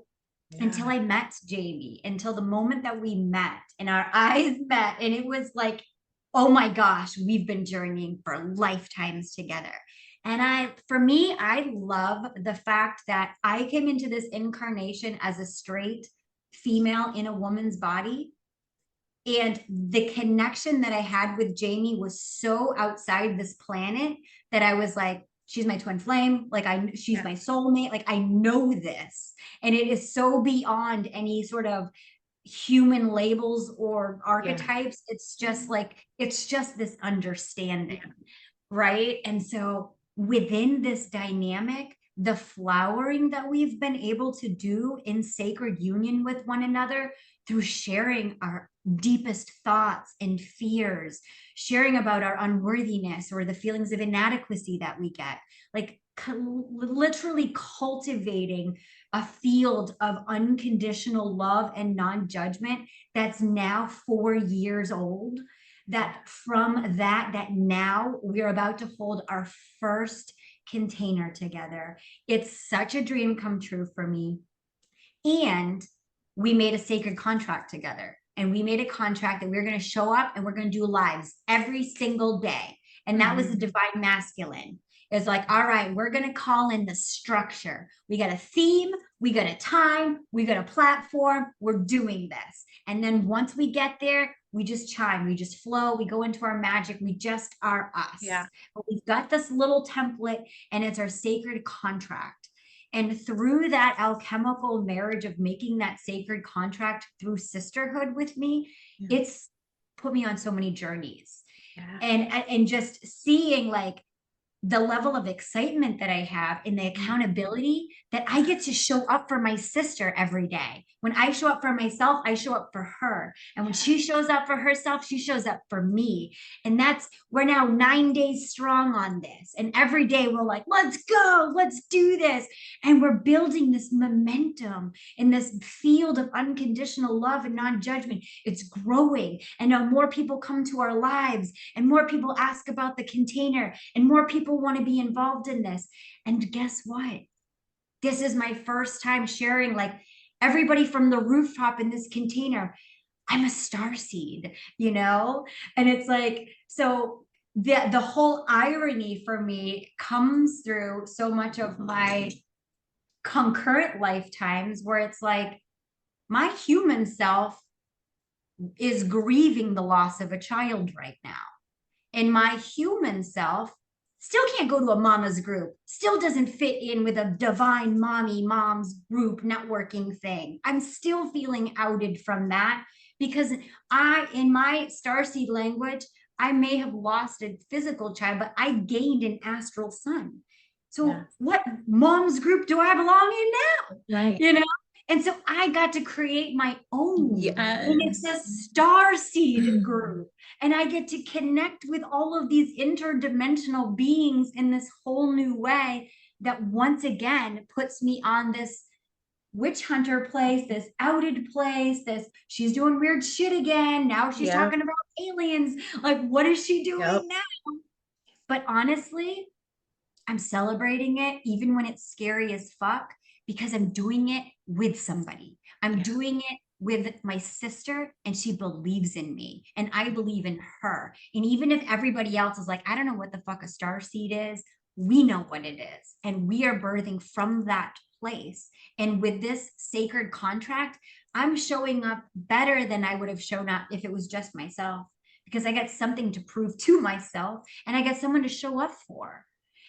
until I met Jamie, until the moment that we met and our eyes met. And it was like, oh my gosh, we've been journeying for lifetimes together. And for me, I love the fact that I came into this incarnation as a straight female in a woman's body. And the connection that I had with Jamie was so outside this planet that I was like, she's my twin flame. Like she's my soulmate. Like I know this. And it is so beyond any sort of human labels or archetypes. It's just like, it's just this understanding. Right. And so within this dynamic, the flowering that we've been able to do in sacred union with one another through sharing our deepest thoughts and fears, sharing about our unworthiness or the feelings of inadequacy that we get, like literally cultivating a field of unconditional love and non-judgment that's now 4 years old. That from that now we're about to hold our first container together. It's such a dream come true for me. And we made a sacred contract together. And we made a contract that we're going to show up and we're going to do lives every single day. And that was the divine masculine. It's like, all right, we're going to call in the structure. We got a theme, we got a time, we got a platform, we're doing this. And then once we get there, we just chime, we just flow, we go into our magic, we just are us. But we've got this little template and it's our sacred contract. And through that alchemical marriage of making that sacred contract through sisterhood with me, it's put me on so many journeys. And just seeing like the level of excitement that I have and the accountability that I get to show up for my sister every day. When I show up for myself, I show up for her. And when she shows up for herself, she shows up for me. And we're now 9 days strong on this. And every day we're like, let's go, let's do this. And we're building this momentum in this field of unconditional love and non-judgment. It's growing. And now more people come to our lives and more people ask about the container and more people want to be involved in this. And guess what? This is my first time sharing like everybody from the rooftop in this container. I'm a starseed, And it's like, so the whole irony for me comes through so much of my concurrent lifetimes where it's like my human self is grieving the loss of a child right now. And my human self still can't go to a mama's group, still doesn't fit in with a divine mom's group networking thing. I'm still feeling outed from that because in my starseed language, I may have lost a physical child, but I gained an astral son. So what mom's group do I belong in now? Right. And so I got to create my own. And it's a star seed group. And I get to connect with all of these interdimensional beings in this whole new way that once again puts me on this witch hunter place, this outed place, she's doing weird shit again. Now she's talking about aliens. Like, what is she doing now? But honestly, I'm celebrating it even when it's scary as fuck because I'm doing it with somebody. I'm doing it with my sister and she believes in me and I believe in her. And even if everybody else is like, I don't know what the fuck a star seed is, we know what it is. And we are birthing from that place. And with this sacred contract, I'm showing up better than I would have shown up if it was just myself, because I get something to prove to myself and I get someone to show up for.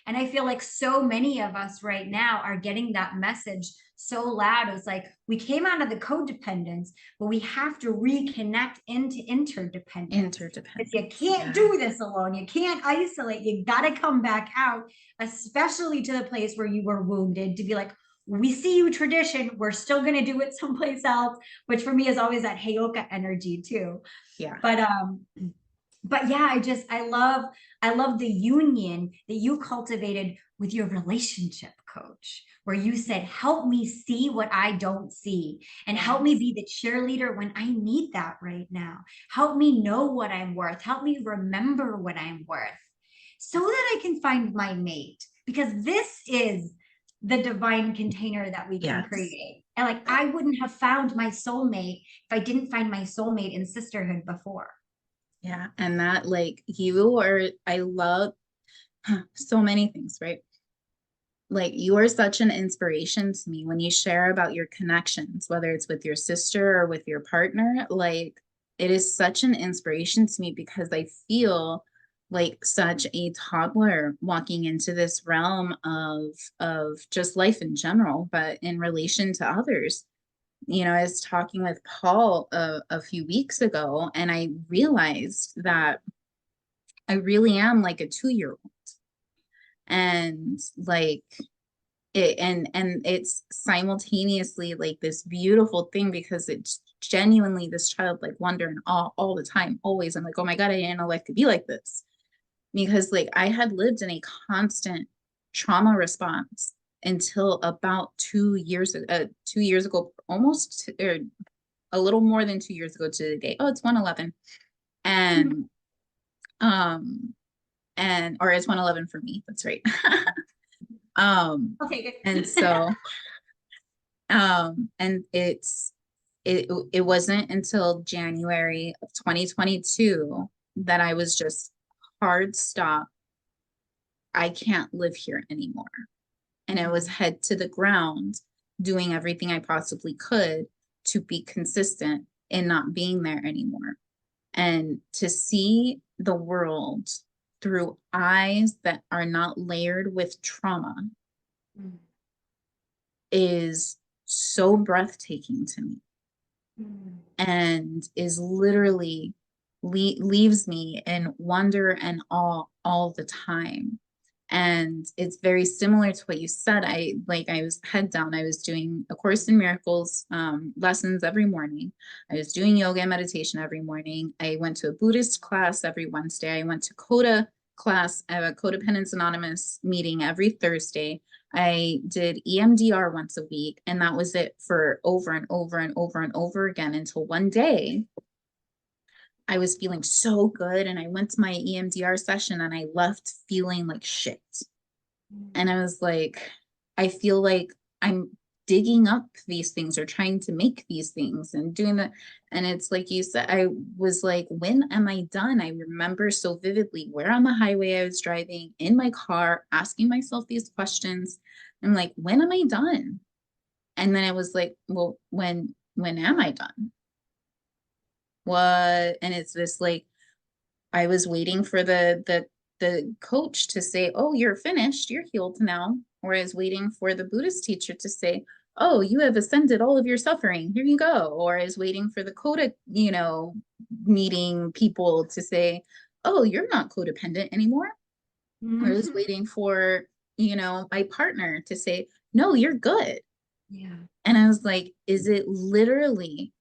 And I feel like so many of us right now are getting that message so loud. It's like we came out of the codependence, but we have to reconnect into interdependence. Because you can't do this alone. You can't isolate. You got to come back out, especially to the place where you were wounded, to be like, we see you tradition. We're still going to do it someplace else, which for me is always that Heyoka energy too. Yeah. But yeah, I love the union that you cultivated with your relationship coach, where you said, help me see what I don't see and help me be the cheerleader when I need that right now. Help me know what I'm worth. Help me remember what I'm worth so that I can find my mate, because this is the divine container that we can create. And like, I wouldn't have found my soulmate if I didn't find my soulmate in sisterhood before. Yeah. And that, like, I love so many things, right? Like, you are such an inspiration to me when you share about your connections, whether it's with your sister or with your partner. Like, it is such an inspiration to me because I feel like such a toddler walking into this realm of just life in general, but in relation to others. You know, I was talking with Paul a few weeks ago, and I realized that I really am like a 2-year-old. And like and it's simultaneously like this beautiful thing, because it's genuinely this childlike wonder and all the time, always. I'm like, oh my God, I didn't know life could be like this. Because like I had lived in a constant trauma response until about 2 years ago, 2 years ago, almost, or a little more than 2 years ago to the day. Oh, it's 111. And or it's 111 for me. That's right. Okay, good. And so and it wasn't until January of 2022 that I was just hard stop. I can't live here anymore. And I was head to the ground doing everything I possibly could to be consistent in not being there anymore. And to see the world through eyes that are not layered with trauma is so breathtaking to me, and is literally leaves me in wonder and awe all the time. And it's very similar to what you said. I was head down. I was doing A Course in Miracles lessons every morning. I was doing yoga and meditation every morning. I went to a Buddhist class every Wednesday. I went to Coda class. I have a Codependence Anonymous meeting every Thursday. I did EMDR once a week, and that was it for over and over and over and over again, until one day I was feeling so good, and I went to my EMDR session and I left feeling like shit. And I was like, I feel like I'm digging up these things or trying to make these things and doing that. And it's like you said, I was like, when am I done? I remember so vividly where on the highway I was driving in my car, asking myself these questions. I'm like, when am I done? And then I was like, well, when am I done? What? And it's this like, I was waiting for the coach to say, oh, you're finished, you're healed now. Or I was waiting for the Buddhist teacher to say, oh, you have ascended all of your suffering, here you go. Or I was waiting for the coda, meeting people to say, oh, you're not codependent anymore. Or I was waiting for, my partner to say, no, you're good. Yeah. And I was like, is it literally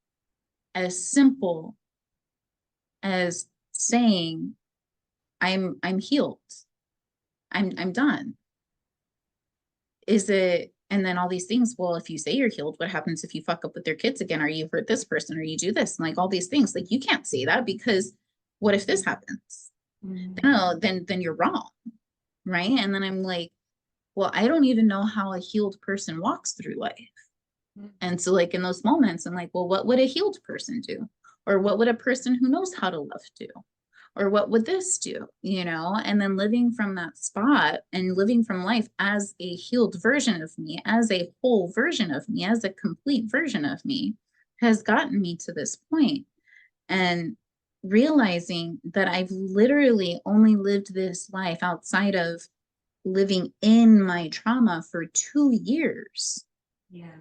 as simple as saying, I'm healed, I'm done? Is it? And then all these things, well, if you say you're healed, what happens if you fuck up with their kids again, or you hurt this person, or you do this, and like all these things? Like, you can't say that, because what if this happens? No, then you're wrong, right? And then I'm like, well, I don't even know how a healed person walks through life. And so like in those moments, I'm like, well, what would a healed person do? Or what would a person who knows how to love do? Or what would this do? You know, and then living from that spot and living from life as a healed version of me, as a whole version of me, as a complete version of me has gotten me to this point. And realizing that I've literally only lived this life outside of living in my trauma for 2 years, Yeah.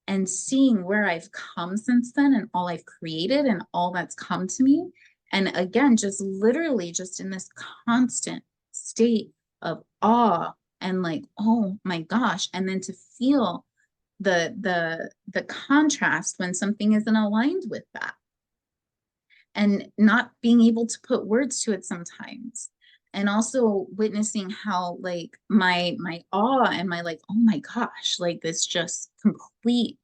and seeing where I've come since then and all I've created and all that's come to me. And again, just literally just in this constant state of awe and like, oh my gosh. And then to feel the contrast when something isn't aligned with that, and not being able to put words to it sometimes, and also witnessing how like my awe and my like, oh my gosh, like this just complete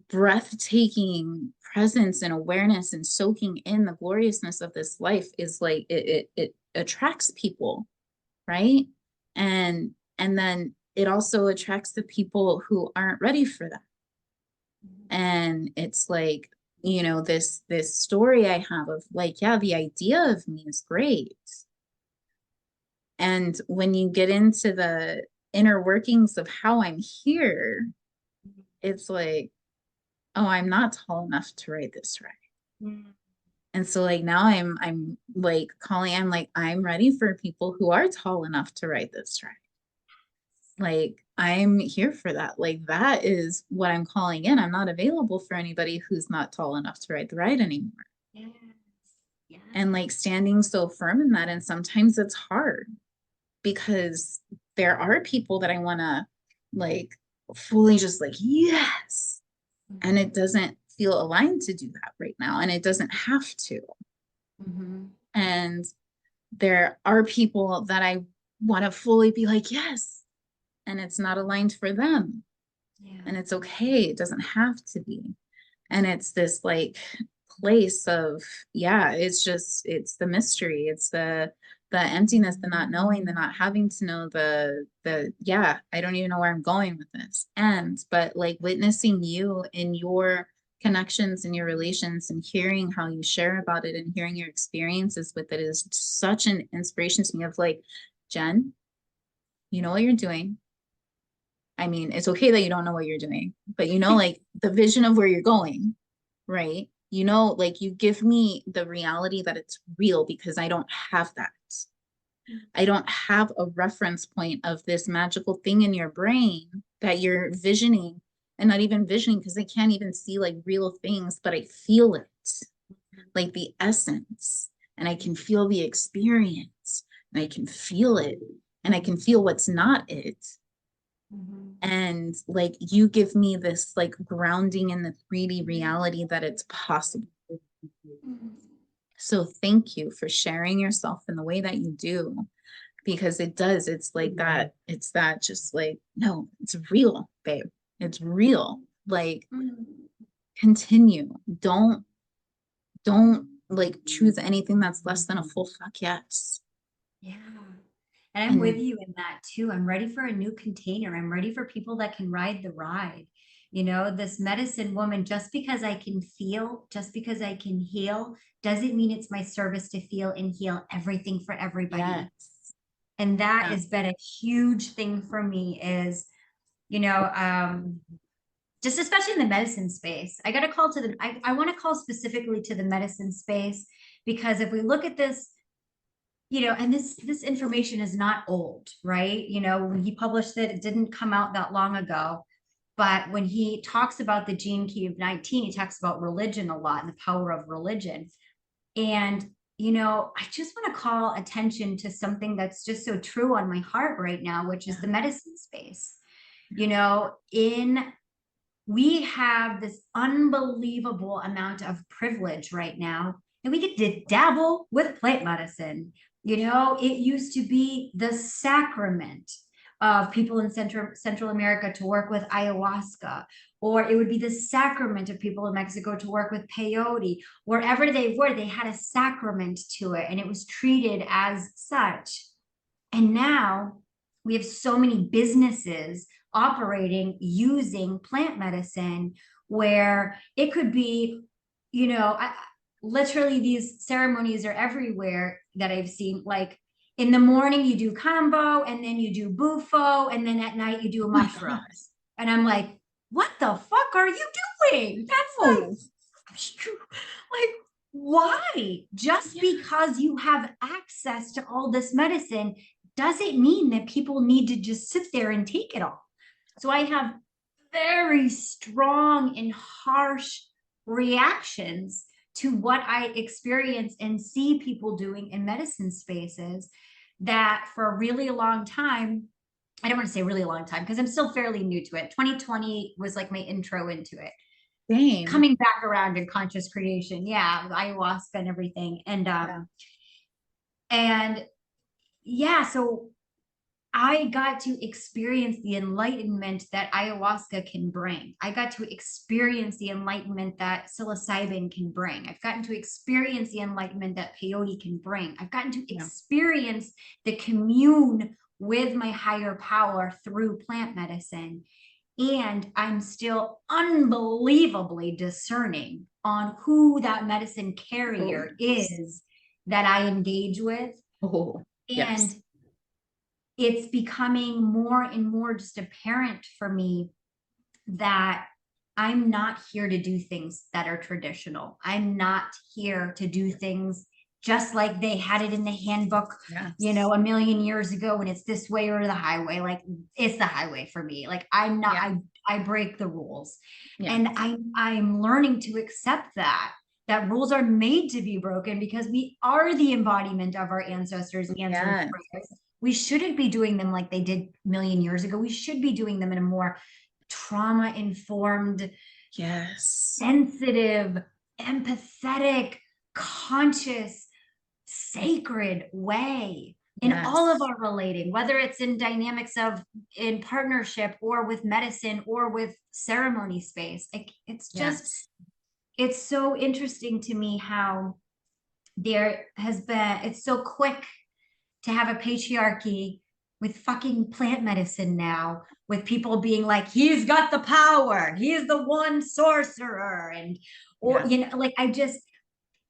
breathtaking presence and awareness and soaking in the gloriousness of this life is like it attracts people, right? And then it also attracts the people who aren't ready for that. And it's like, you know, this story I have of like, yeah, the idea of me is great, and when you get into the inner workings of how I'm here, it's like, oh, I'm not tall enough to write this right. Mm. And so like now I'm like calling, I'm like, I'm ready for people who are tall enough to write this right. Like I'm here for that. Like that is what I'm calling in. I'm not available for anybody who's not tall enough to write the right anymore. Yes. Yes. And like standing so firm in that. And sometimes it's hard because there are people that I want to like fully just like, yes. And it doesn't feel aligned to do that right now. And it doesn't have to. Mm-hmm. And there are people that I want to fully be like, yes. And it's not aligned for them. Yeah. And it's okay. It doesn't have to be. And it's this like place of, yeah, it's just, it's the mystery. It's the emptiness, the not knowing, the not having to know, yeah, I don't even know where I'm going with this. But like witnessing you in your connections and your relations and hearing how you share about it and hearing your experiences with it is such an inspiration to me of like, Jen, you know what you're doing. I mean, it's okay that you don't know what you're doing, but you know, like the vision of where you're going, right? You know, like you give me the reality that it's real because I don't have that. I don't have a reference point of this magical thing in your brain that you're visioning, and not even visioning because I can't even see like real things, but I feel it, like the essence, and I can feel the experience, and I can feel it, and I can feel what's not it. Mm-hmm. And like you give me this like grounding in the 3D reality that it's possible. Mm-hmm. So thank you for sharing yourself in the way that you do, because it does, it's like that, it's that just like, no, it's real, babe. It's real. Like continue. Don't like choose anything that's less than a full fuck yes. Yeah. And I'm with And you in that too. I'm ready for a new container. I'm ready for people that can ride the ride. You know, this medicine woman, just because I can feel, just because I can heal, doesn't mean it's my service to feel and heal everything for everybody. yes. And that Yeah. has been a huge thing for me is, you know, just especially in the medicine space. I got to call to the, I want to call specifically to the medicine space because if we look at this, you know, and this information is not old, right? You know, when he published it, it didn't come out that long ago. But when he talks about the gene key of 19, he talks about religion a lot and the power of religion. And, you know, I just want to call attention to something that's just so true on my heart right now, which is the medicine space. You know, in we have this unbelievable amount of privilege right now, and we get to dabble with plant medicine. You know, it used to be the sacrament of people in Central America to work with ayahuasca, or it would be the sacrament of people in Mexico to work with peyote. Wherever they were, they had a sacrament to it, and it was treated as such. And now we have so many businesses operating using plant medicine where it could be, you know, literally these ceremonies are everywhere that I've seen. Like in the morning you do combo, and then you do bufo, and then at night you do Oh my God. mushrooms. And I'm like, what the fuck are you doing? That's like, Oh, like, why? Just yeah. because you have access to all this medicine doesn't mean that people need to just sit there and take it all. So I have very strong and harsh reactions to what I experience and see people doing in medicine spaces that for a really long time, I don't want to say really long time because I'm still fairly new to it. 2020 was like my intro into it. Same. Coming back around in conscious creation. Yeah, ayahuasca and everything. Yeah. And yeah, so I got to experience the enlightenment that ayahuasca can bring. I got to experience the enlightenment that psilocybin can bring. I've gotten to experience the enlightenment that peyote can bring. I've gotten to Yeah. experience the commune with my higher power through plant medicine. And I'm still unbelievably discerning on who that medicine Oh, carrier yes. is that I engage with. Oh, And yes. it's becoming more and more just apparent for me that I'm not here to do things that are traditional. I'm not here to do things just like they had it in the handbook, Yes. a million years ago, and it's this way or the highway. Like it's the highway for me. Like I'm not, Yeah. I break the rules. Yeah. And I'm learning to accept that rules are made to be broken because we are the embodiment of our ancestors' answers Yes. prayers. We shouldn't be doing them like they did a million years ago. We should be doing them in a more trauma informed, Yes. sensitive, empathetic, conscious, sacred way in all of Yes. our relating, whether it's in dynamics of in partnership or with medicine or with ceremony space. It's just, Yes. it's so interesting to me how there has been, it's so quick to have a patriarchy with fucking plant medicine now, with people being like, he's got the power, he's the one sorcerer, and or Yeah. like I just,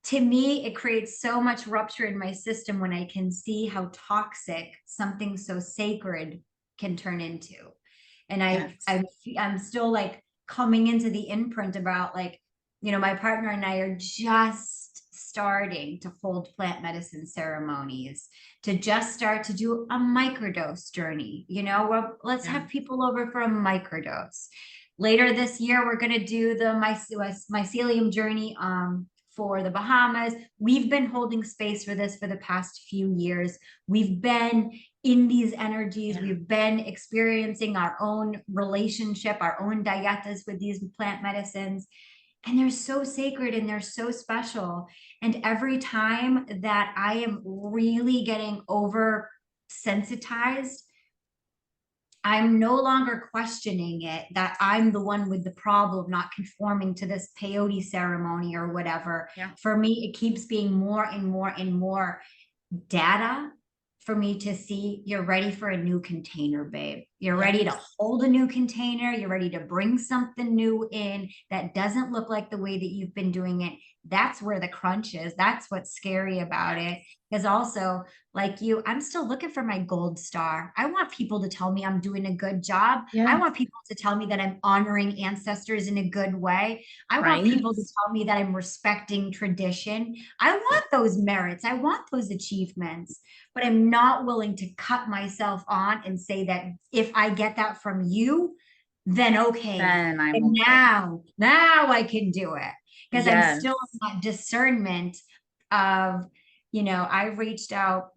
to me, it creates so much rupture in my system when I can see how toxic something so sacred can turn into. And Yes. I'm still like coming into the imprint about like, my partner and I are just starting to hold plant medicine ceremonies, to just start to do a microdose journey. Let's Yeah. have people over for a microdose. Later this year, we're going to do the mycelium journey for the Bahamas. We've been holding space for this for the past few years. We've been in these energies. Yeah. We've been experiencing our own relationship, our own dietas with these plant medicines. And they're so sacred and they're so special. And every time that I am really getting over sensitized, I'm no longer questioning it that I'm the one with the problem, not conforming to this peyote ceremony or whatever. Yeah. For me, it keeps being more and more and more data for me to see you're ready for a new container, babe. You're ready to Yes. hold a new container. You're ready to bring something new in that doesn't look like the way that you've been doing it. That's where the crunch is. That's what's scary about it. Yes. Because also, like you, I'm still looking for my gold star. I want people to tell me I'm doing a good job. I Yeah. want people to tell me that I'm honoring ancestors in a good way. I want Right. people to tell me that I'm respecting tradition. I want those merits. I want those achievements, but I'm not willing to cut myself on and say that if I get that from you, then okay. Then I'm And okay. now I can do it because I'm Yes. still in that discernment of, I reached out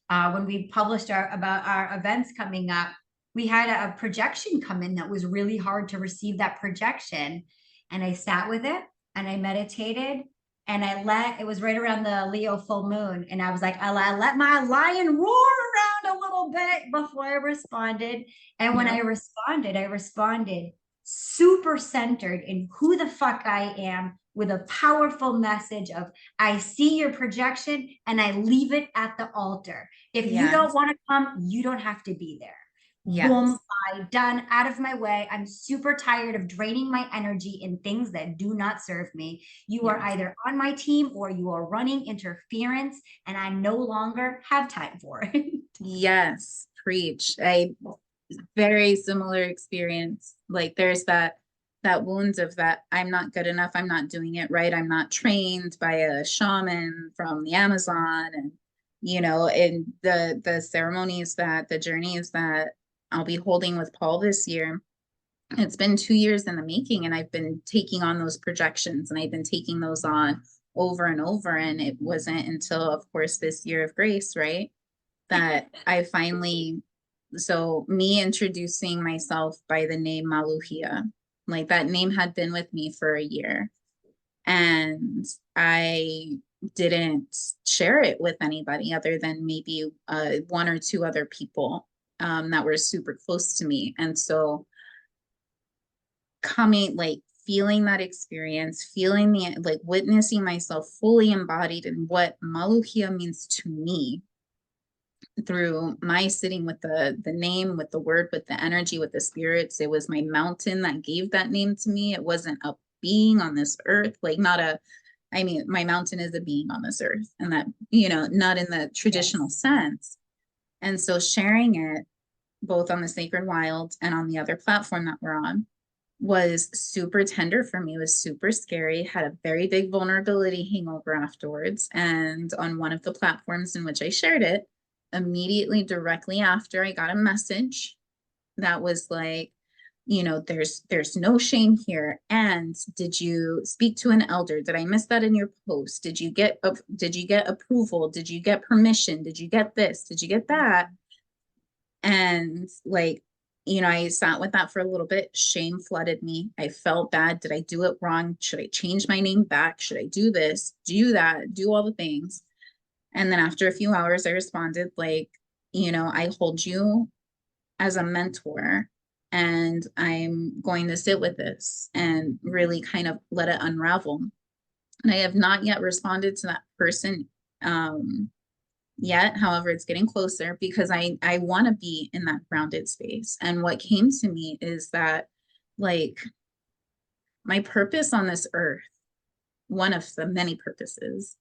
when we published about our events coming up. We had a projection come in that was really hard to receive that projection. And I sat with it and I meditated and it was right around the Leo full moon. And I was like, I let my lion roar around a little bit before I responded. And when Yeah. I responded super centered in who the fuck I am with a powerful message of, I see your projection and I leave it at the altar. If you don't Yes. want to come, you don't have to be there. Boom, Yes. bye, done, out of my way. I'm super tired of draining my energy in things that do not serve me. You are Yes. either on my team or you are running interference, and I no longer have time for it. Yes. Preach. I very similar experience. Like there's that wound of that I'm not good enough, I'm not doing it right, I'm not trained by a shaman from the Amazon, and in the ceremonies, that the journeys that I'll be holding with Paul this year. It's been 2 years in the making, and I've been taking on those projections, and I've been taking those on over and over. And it wasn't until, of course, this year of grace, right, that I finally, so me introducing myself by the name Maluhia, like that name had been with me for a year, and I didn't share it with anybody other than maybe one or two other people that were super close to me. And so coming, like feeling that experience, feeling the, like witnessing myself fully embodied in what Maluhia means to me through my sitting with the name, with the word, with the energy, with the spirits. It was my mountain that gave that name to me. It wasn't a being on this earth, like not a, I mean, my mountain is a being on this earth, and that, not in the traditional Yes. sense. And so sharing it both on the Sacred Wild and on the other platform that we're on was super tender for me. It was super scary, had a very big vulnerability hangover afterwards. And on one of the platforms in which I shared it, immediately directly after, I got a message that was like, there's no shame here. And did you speak to an elder? Did I miss that in your post? Did you get approval? Did you get permission? Did you get this? Did you get that? And like, I sat with that for a little bit. Shame flooded me. I felt bad. Did I do it wrong? Should I change my name back? Should I do this, do that, do all the things? And then after a few hours, I responded like, I hold you as a mentor, and I'm going to sit with this and really kind of let it unravel. And I have not yet responded to that person yet. However, it's getting closer because I want to be in that grounded space. And what came to me is that, like, my purpose on this earth, one of the many purposes,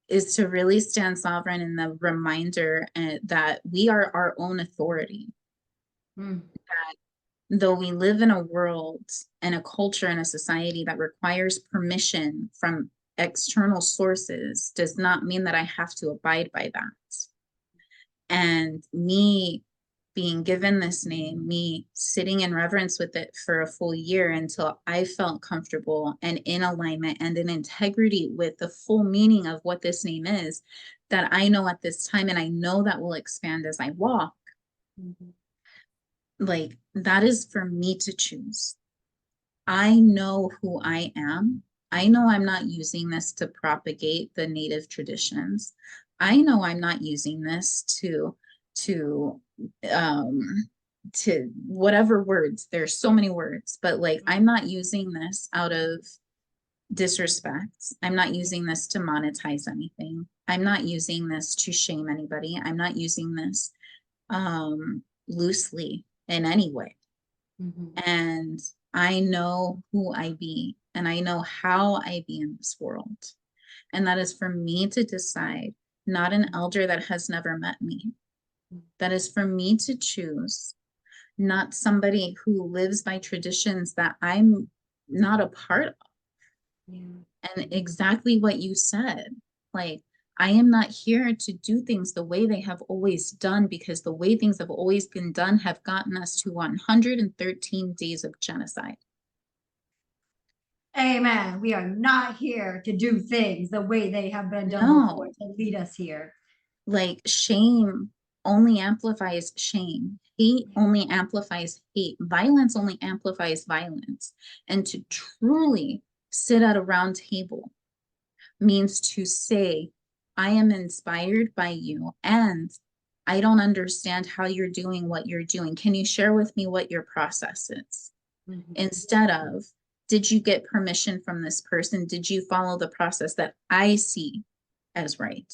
is to really stand sovereign in the reminder that we are our own authority. Mm. Though we live in a world and a culture and a society that requires permission from external sources, does not mean that I have to abide by that. And me being given this name, me sitting in reverence with it for a full year until I felt comfortable and in alignment and in integrity with the full meaning of what this name is, that I know at this time, and I know that will expand as I walk. Mhm. Like, that is for me to choose. I know who I am. I know I'm not using this to propagate the native traditions. I know I'm not using this to um to whatever words. There's so many words, but like I'm not using this out of disrespect. I'm not using this to monetize anything. I'm not using this to shame anybody. I'm not using this loosely in any way. Mhm. And I know who I be, and I know how I be in this world. And that is for me to decide, not an elder that has never met me. That is for me to choose, not somebody who lives by traditions that I'm not a part of. Yeah. And exactly what you said, like, I am not here to do things the way they have always done, because the way things have always been done have gotten us to 113 days of genocide. Amen. We are not here to do things the way they have been done before No, to lead us here. like shame only amplifies shame. Hate only amplifies hate. Violence only amplifies violence. And to truly sit at a round table means to say, I am inspired by you, and I don't understand how you're doing what you're doing. Can you share with me what your process is? Mhm. Instead of, did you get permission from this person? Did you follow the process that I see as right?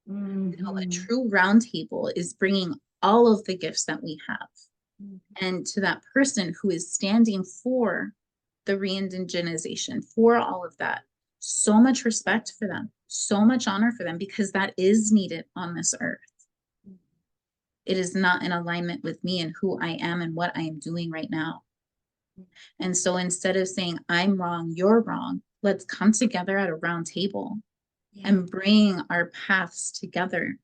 A Mhm. true roundtable is bringing all of the gifts that we have. Mhm. And to that person who is standing for the re-indigenization, for all of that, so much respect for them, so much honor for them, because that is needed on this earth. It is not in alignment with me and who I am and what I am doing right now. And so instead of saying, I'm wrong, you're wrong, let's come together at a round table Yeah. and bring our paths together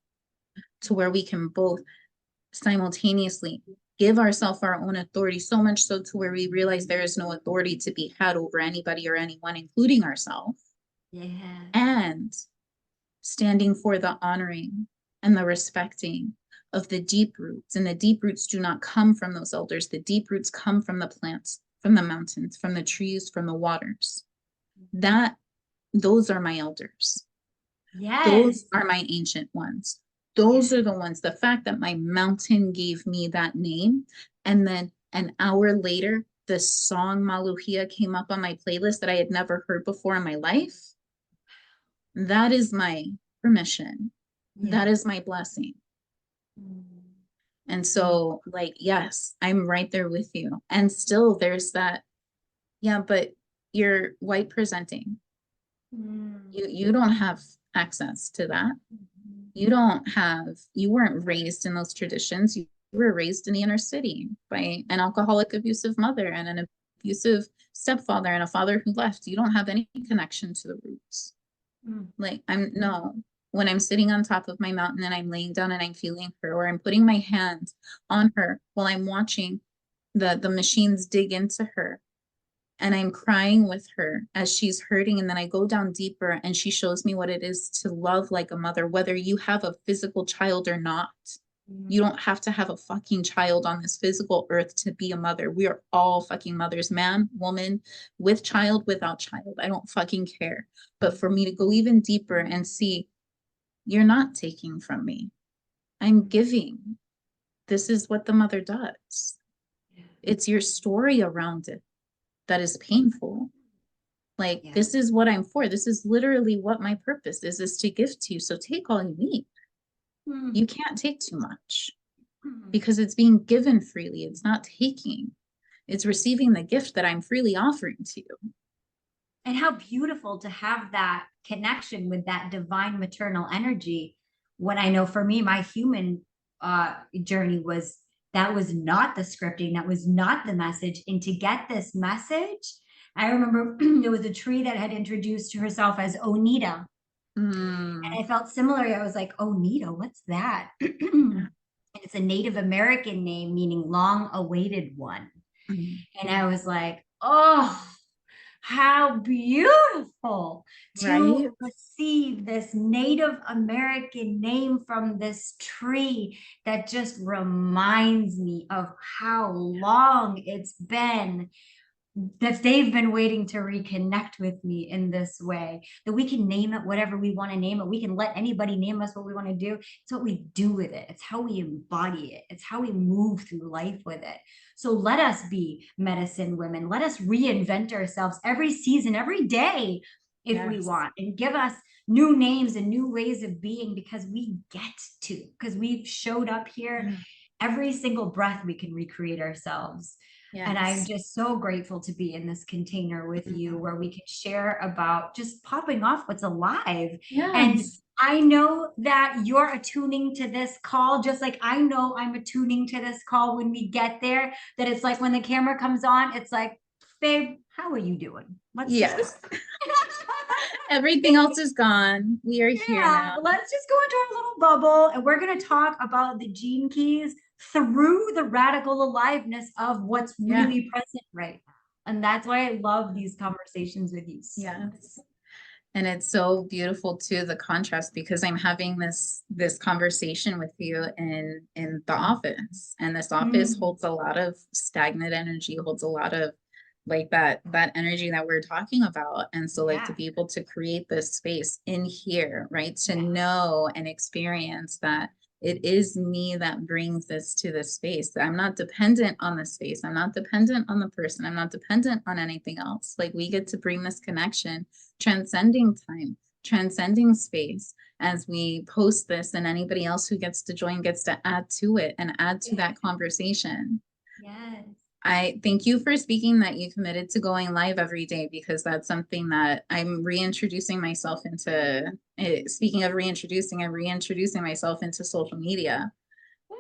to where we can both simultaneously give ourselves our own authority, so much so to where we realize there is no authority to be had over anybody or anyone, including ourselves. Yeah. And standing for the honoring and the respecting of the deep roots. And the deep roots do not come from those elders. The deep roots come from the plants, from the mountains, from the trees, from the waters. Those are my elders. Those Yes. are my ancient ones. Those are the ones. The fact that my mountain gave me that name, and then an hour later, the song Maluhia came up on my playlist that I had never heard before in my life. That is my permission. That Yeah. is my blessing. Mm. And so, like, yes, I'm right there with you. And still, there's that, yeah, but you're white presenting. Mm. You don't have access to that. Mhm. You weren't raised in those traditions. You were raised in the inner city by an alcoholic, abusive mother and an abusive stepfather and a father who left. You don't have any connection to the roots. Mm. Like, no, when I'm sitting on top of my mountain and I'm laying down and I'm feeling her, or I'm putting my hand on her while I'm watching the machines dig into her, and I'm crying with her as she's hurting. And then I go down deeper and she shows me what it is to love like a mother, whether you have a physical child or not. You Mm. don't have to have a fucking child on this physical earth to be a mother. We are all fucking mothers, man, woman, with child, without child. I don't fucking care. But for me to go even deeper and see, you're not taking from me, I'm giving. This is what the mother does. It's your story around it that is painful. Like, Yeah. this is what I'm for. This is literally what my purpose is to give to you. So take all you need. Mm. You can't take too much Mm. because it's being given freely. It's not taking, it's receiving the gift that I'm freely offering to you. And how beautiful to have that connection with that divine maternal energy. When I know for me, my human journey was that was not the scripting, that was not the message. And to get this message, I remember there was a tree that had introduced herself as Onita. Mm, And I felt similar. I was like, Onita, what's that? And it's a Native American name meaning long awaited one. mm, And I was like, oh, how beautiful right? to receive this Native American name from this tree that just reminds me of how long it's been that they've been waiting to reconnect with me in this way, that we can name it whatever we want to name it. We can let anybody name us what we want to do. It's what we do with it. It's how we embody it. It's how we move through life with it. So let us be medicine women. Let us reinvent ourselves every season, every day, if we Yes. want, and give us new names and new ways of being because we get to, because we've showed up here. Yeah. Every single breath we can recreate ourselves. And I'm Yes. just so grateful to be in this container with you Mm, where we can share about just popping off what's alive. And yes. I know that you're attuning to this call, just like I know I'm attuning to this call when we get there. That it's like when the camera comes on, it's like, babe, how are you doing? Let's just Yes. Everything else is gone. We are here yeah, now. let's just go into our little bubble and we're going to talk about the gene keys through the radical aliveness of what's Yeah. really present right now. And that's why I love these conversations with you so much. Yes. And it's so beautiful too, the contrast, because I'm having this conversation with you in the office, and this office Mm, holds a lot of stagnant energy, holds a lot of like that energy that we're talking about. And so like to yeah, be able to create this space in here, right, to yeah, know and experience that it is me that brings this to this space. I'm not dependent on the space. I'm not dependent on the person. I'm not dependent on anything else. Like, we get to bring this connection, transcending time, transcending space, as we post this, and anybody else who gets to join gets to add to it and add to yeah. that conversation. Yes. I thank you for speaking that you committed to going live every day, because that's something that I'm reintroducing myself into. Speaking of reintroducing, I'm reintroducing myself into social media.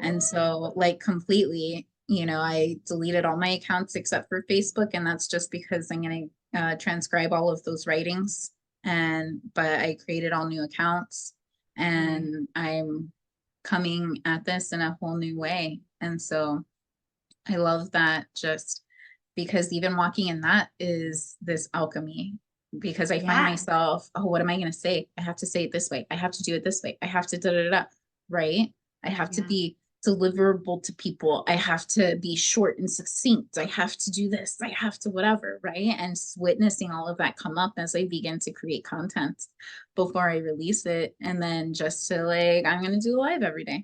And so, like, completely, I deleted all my accounts except for Facebook, and that's just because I'm going to transcribe all of those writings. But I created all new accounts, and I'm coming at this in a whole new way. And so, I love that, just because even walking in that is this alchemy, because I find Yeah. myself, oh, what am I going to say? I have to say it this way. I have to do it this way. I have to da da da, right? I have to Yeah. be deliverable to people. I have to be short and succinct. I have to do this. I have to whatever, right? And witnessing all of that come up as I begin to create content before I release it. And then just to like, I'm going to do live every day.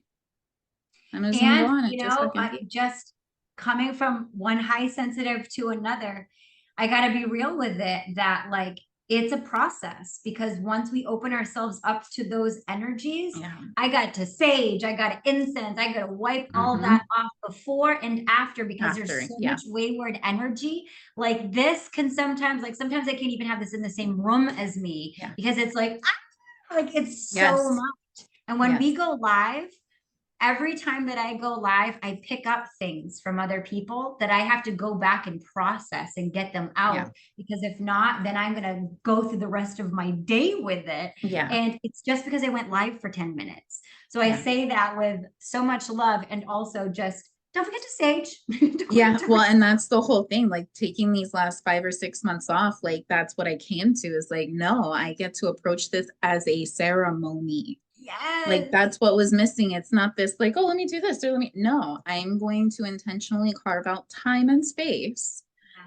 I'm just going to go And, on it. Just fucking be. just coming from one high sensitive to another, I got to be real with it that like it's a process because once we open ourselves up to those energies, Yeah. I got to sage, I got to incense, I got to wipe all Mm-hmm. that off before and after because there's After, so yeah. much wayward energy. Like this can sometimes, like sometimes I can't even have this in the same room as me Yeah. because it's like it's so Yes. much. And when we Yes. go live, every time that I go live, I pick up things from other people that I have to go back and process and get them Yeah. out. Because if not, then I'm going to go through the rest of my day with it. Yeah. And it's just because I went live for 10 minutes. So I Yeah. say that with so much love and also just don't forget to sage. Yeah. Well, and that's the whole thing. Like taking these last 5 or 6 months off, like that's what I came to is like, no, I get to approach this as a ceremony. Like Yes. that's what was missing. It's not this like, oh, let me do this or let me. No, I'm going to intentionally carve out time and space.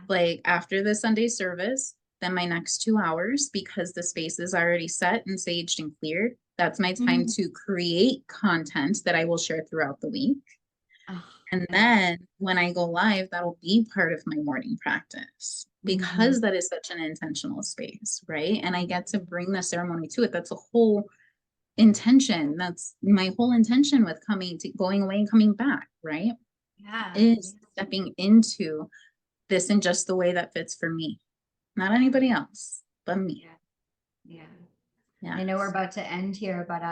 Like after the Sunday service, then my next 2 hours, because the space is already set and saged and cleared. That's my time Mm. to create content that I will share throughout the week. Oh, And yeah. then when I go live, that'll be part of my morning practice Mhm. because that is such an intentional space, right? And I get to bring the ceremony to it. That's a whole intention. That's my whole intention with coming to going away and coming back, right? Yeah. Is stepping into this in just the way that fits for me, not anybody else, but me. Yeah. Yeah. Yeah. I know we're about to end here, but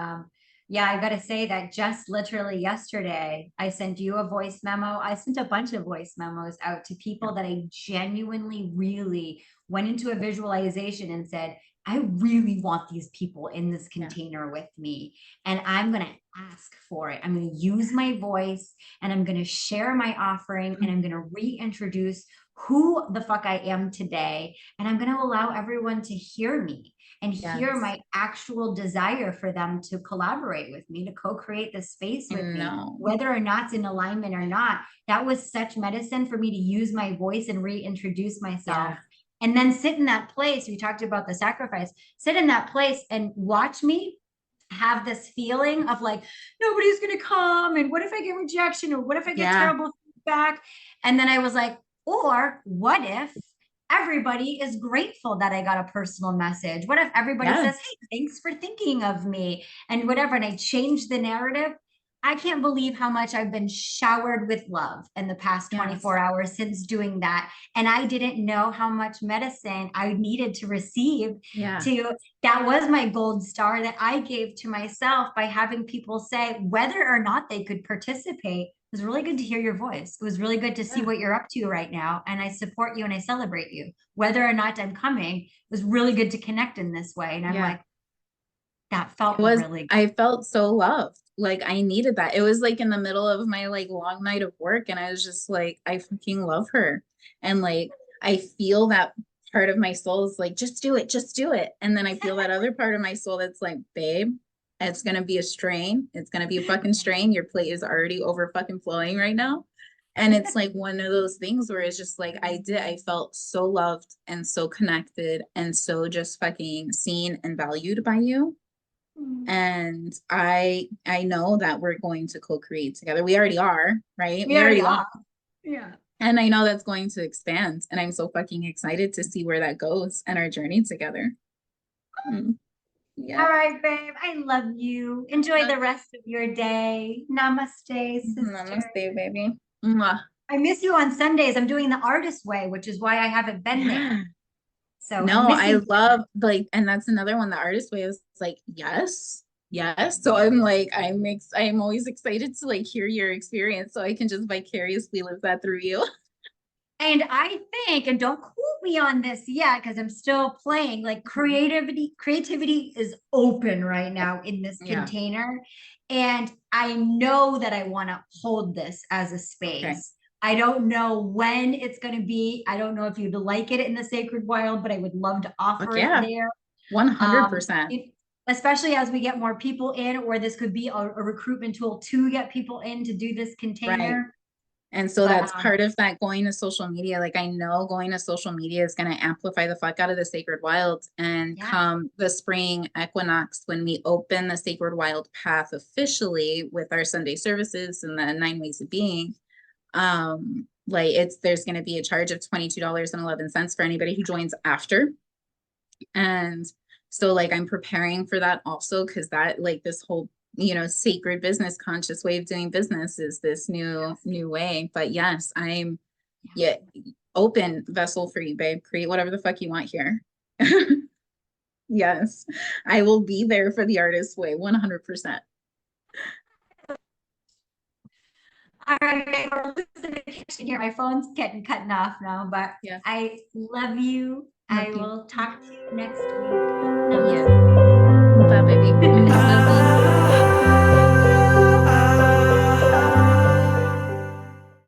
yeah, I gotta say that just literally yesterday, I sent you a voice memo. I sent a bunch of voice memos out to Yeah. people that I genuinely really went into a visualization and said, I really want these people in this Yeah. container with me. And I'm gonna ask for it. I'm gonna use my voice and I'm gonna share my offering and I'm gonna reintroduce who the fuck I am today. And I'm gonna allow everyone to hear me and hear Yes. my actual desire for them to collaborate with me, to co-create the space I with me, know. whether or not it's in alignment or not. That was such medicine for me to use my voice and reintroduce myself. Yeah. And then sit in that place. We talked about the sacrifice, sit in that place and watch me have this feeling of like, nobody's going to come. And what if I get rejection? Or what if I get Yeah. terrible feedback? And then I was like, or what if everybody is grateful that I got a personal message? What if everybody Yeah. says, hey, thanks for thinking of me and whatever? And I changed the narrative. I can't believe how much I've been showered with love in the past Yes. 24 hours since doing that. And I didn't know how much medicine I needed to receive Yeah. to, that was my gold star that I gave to myself by having people say whether or not they could participate. It was really good to hear your voice. It was really good to see Yeah. what you're up to right now. And I support you and I celebrate you. Whether or not I'm coming, it was really good to connect in this way. And I'm Yeah. like, that It felt was, really I felt so loved. Like I needed that. It was like in the middle of my like long night of work, and I was just like, I fucking love her. And like I feel that part of my soul is like, just do it, just do it. And then I good. feel that other part of my soul that's like, babe, it's gonna be a strain. It's gonna be a fucking strain. Your plate is already over fucking flowing right now. And it's like one of those things where it's just like I felt so loved and so connected and so just fucking seen and valued by you. And I know that we're going to co-create together. We already are, right? We We already already are. are. Yeah. And I know that's going to expand, and I'm so fucking excited to see where that goes and our journey together. Mm, All yeah. right, babe. I love you. Enjoy Love the rest of your day. Namaste, you. sister. Namaste, baby. Mwah. I miss you on Sundays. I'm doing the artist way, which is why I haven't been there. Yeah. So I'm No, I missing. love like, and that's another one, the artist way is like, yes, yes. So I'm like, I'm always excited to like hear your experience so I can just vicariously live that through you. And I think, and don't quote me on this yet, because I'm still playing, like creativity is open right now in this Yeah. container. And I know that I want to hold this as a Okay. space. I don't know when it's going to be. I don't know if you'd like it in the sacred wild, but I would love to Fuck offer it yeah. there. Um, 100%. it- Especially as we get more people in, or this could be a recruitment tool to get people in to do this Right. container. And so But that's part of that going to social media. Like I know going to social media is going to amplify the fuck out of the sacred wild. And yes, come the spring equinox, when we open the sacred wild path officially with our Sunday services and the 9 ways of being, like there's going to be a charge of $22.11 for anybody who joins after. And so like I'm preparing for that also, because that like this whole sacred business conscious way of doing business is this new way. But yes, I'm yeah open vessel for you, babe. Create whatever the fuck you want here. Yes, I will be there for the artist way 100%. all right, we're losing the connection here. My phone's getting cutting off now, but Yeah, I love you. love I you. will talk to you next week. Yeah. Namaste.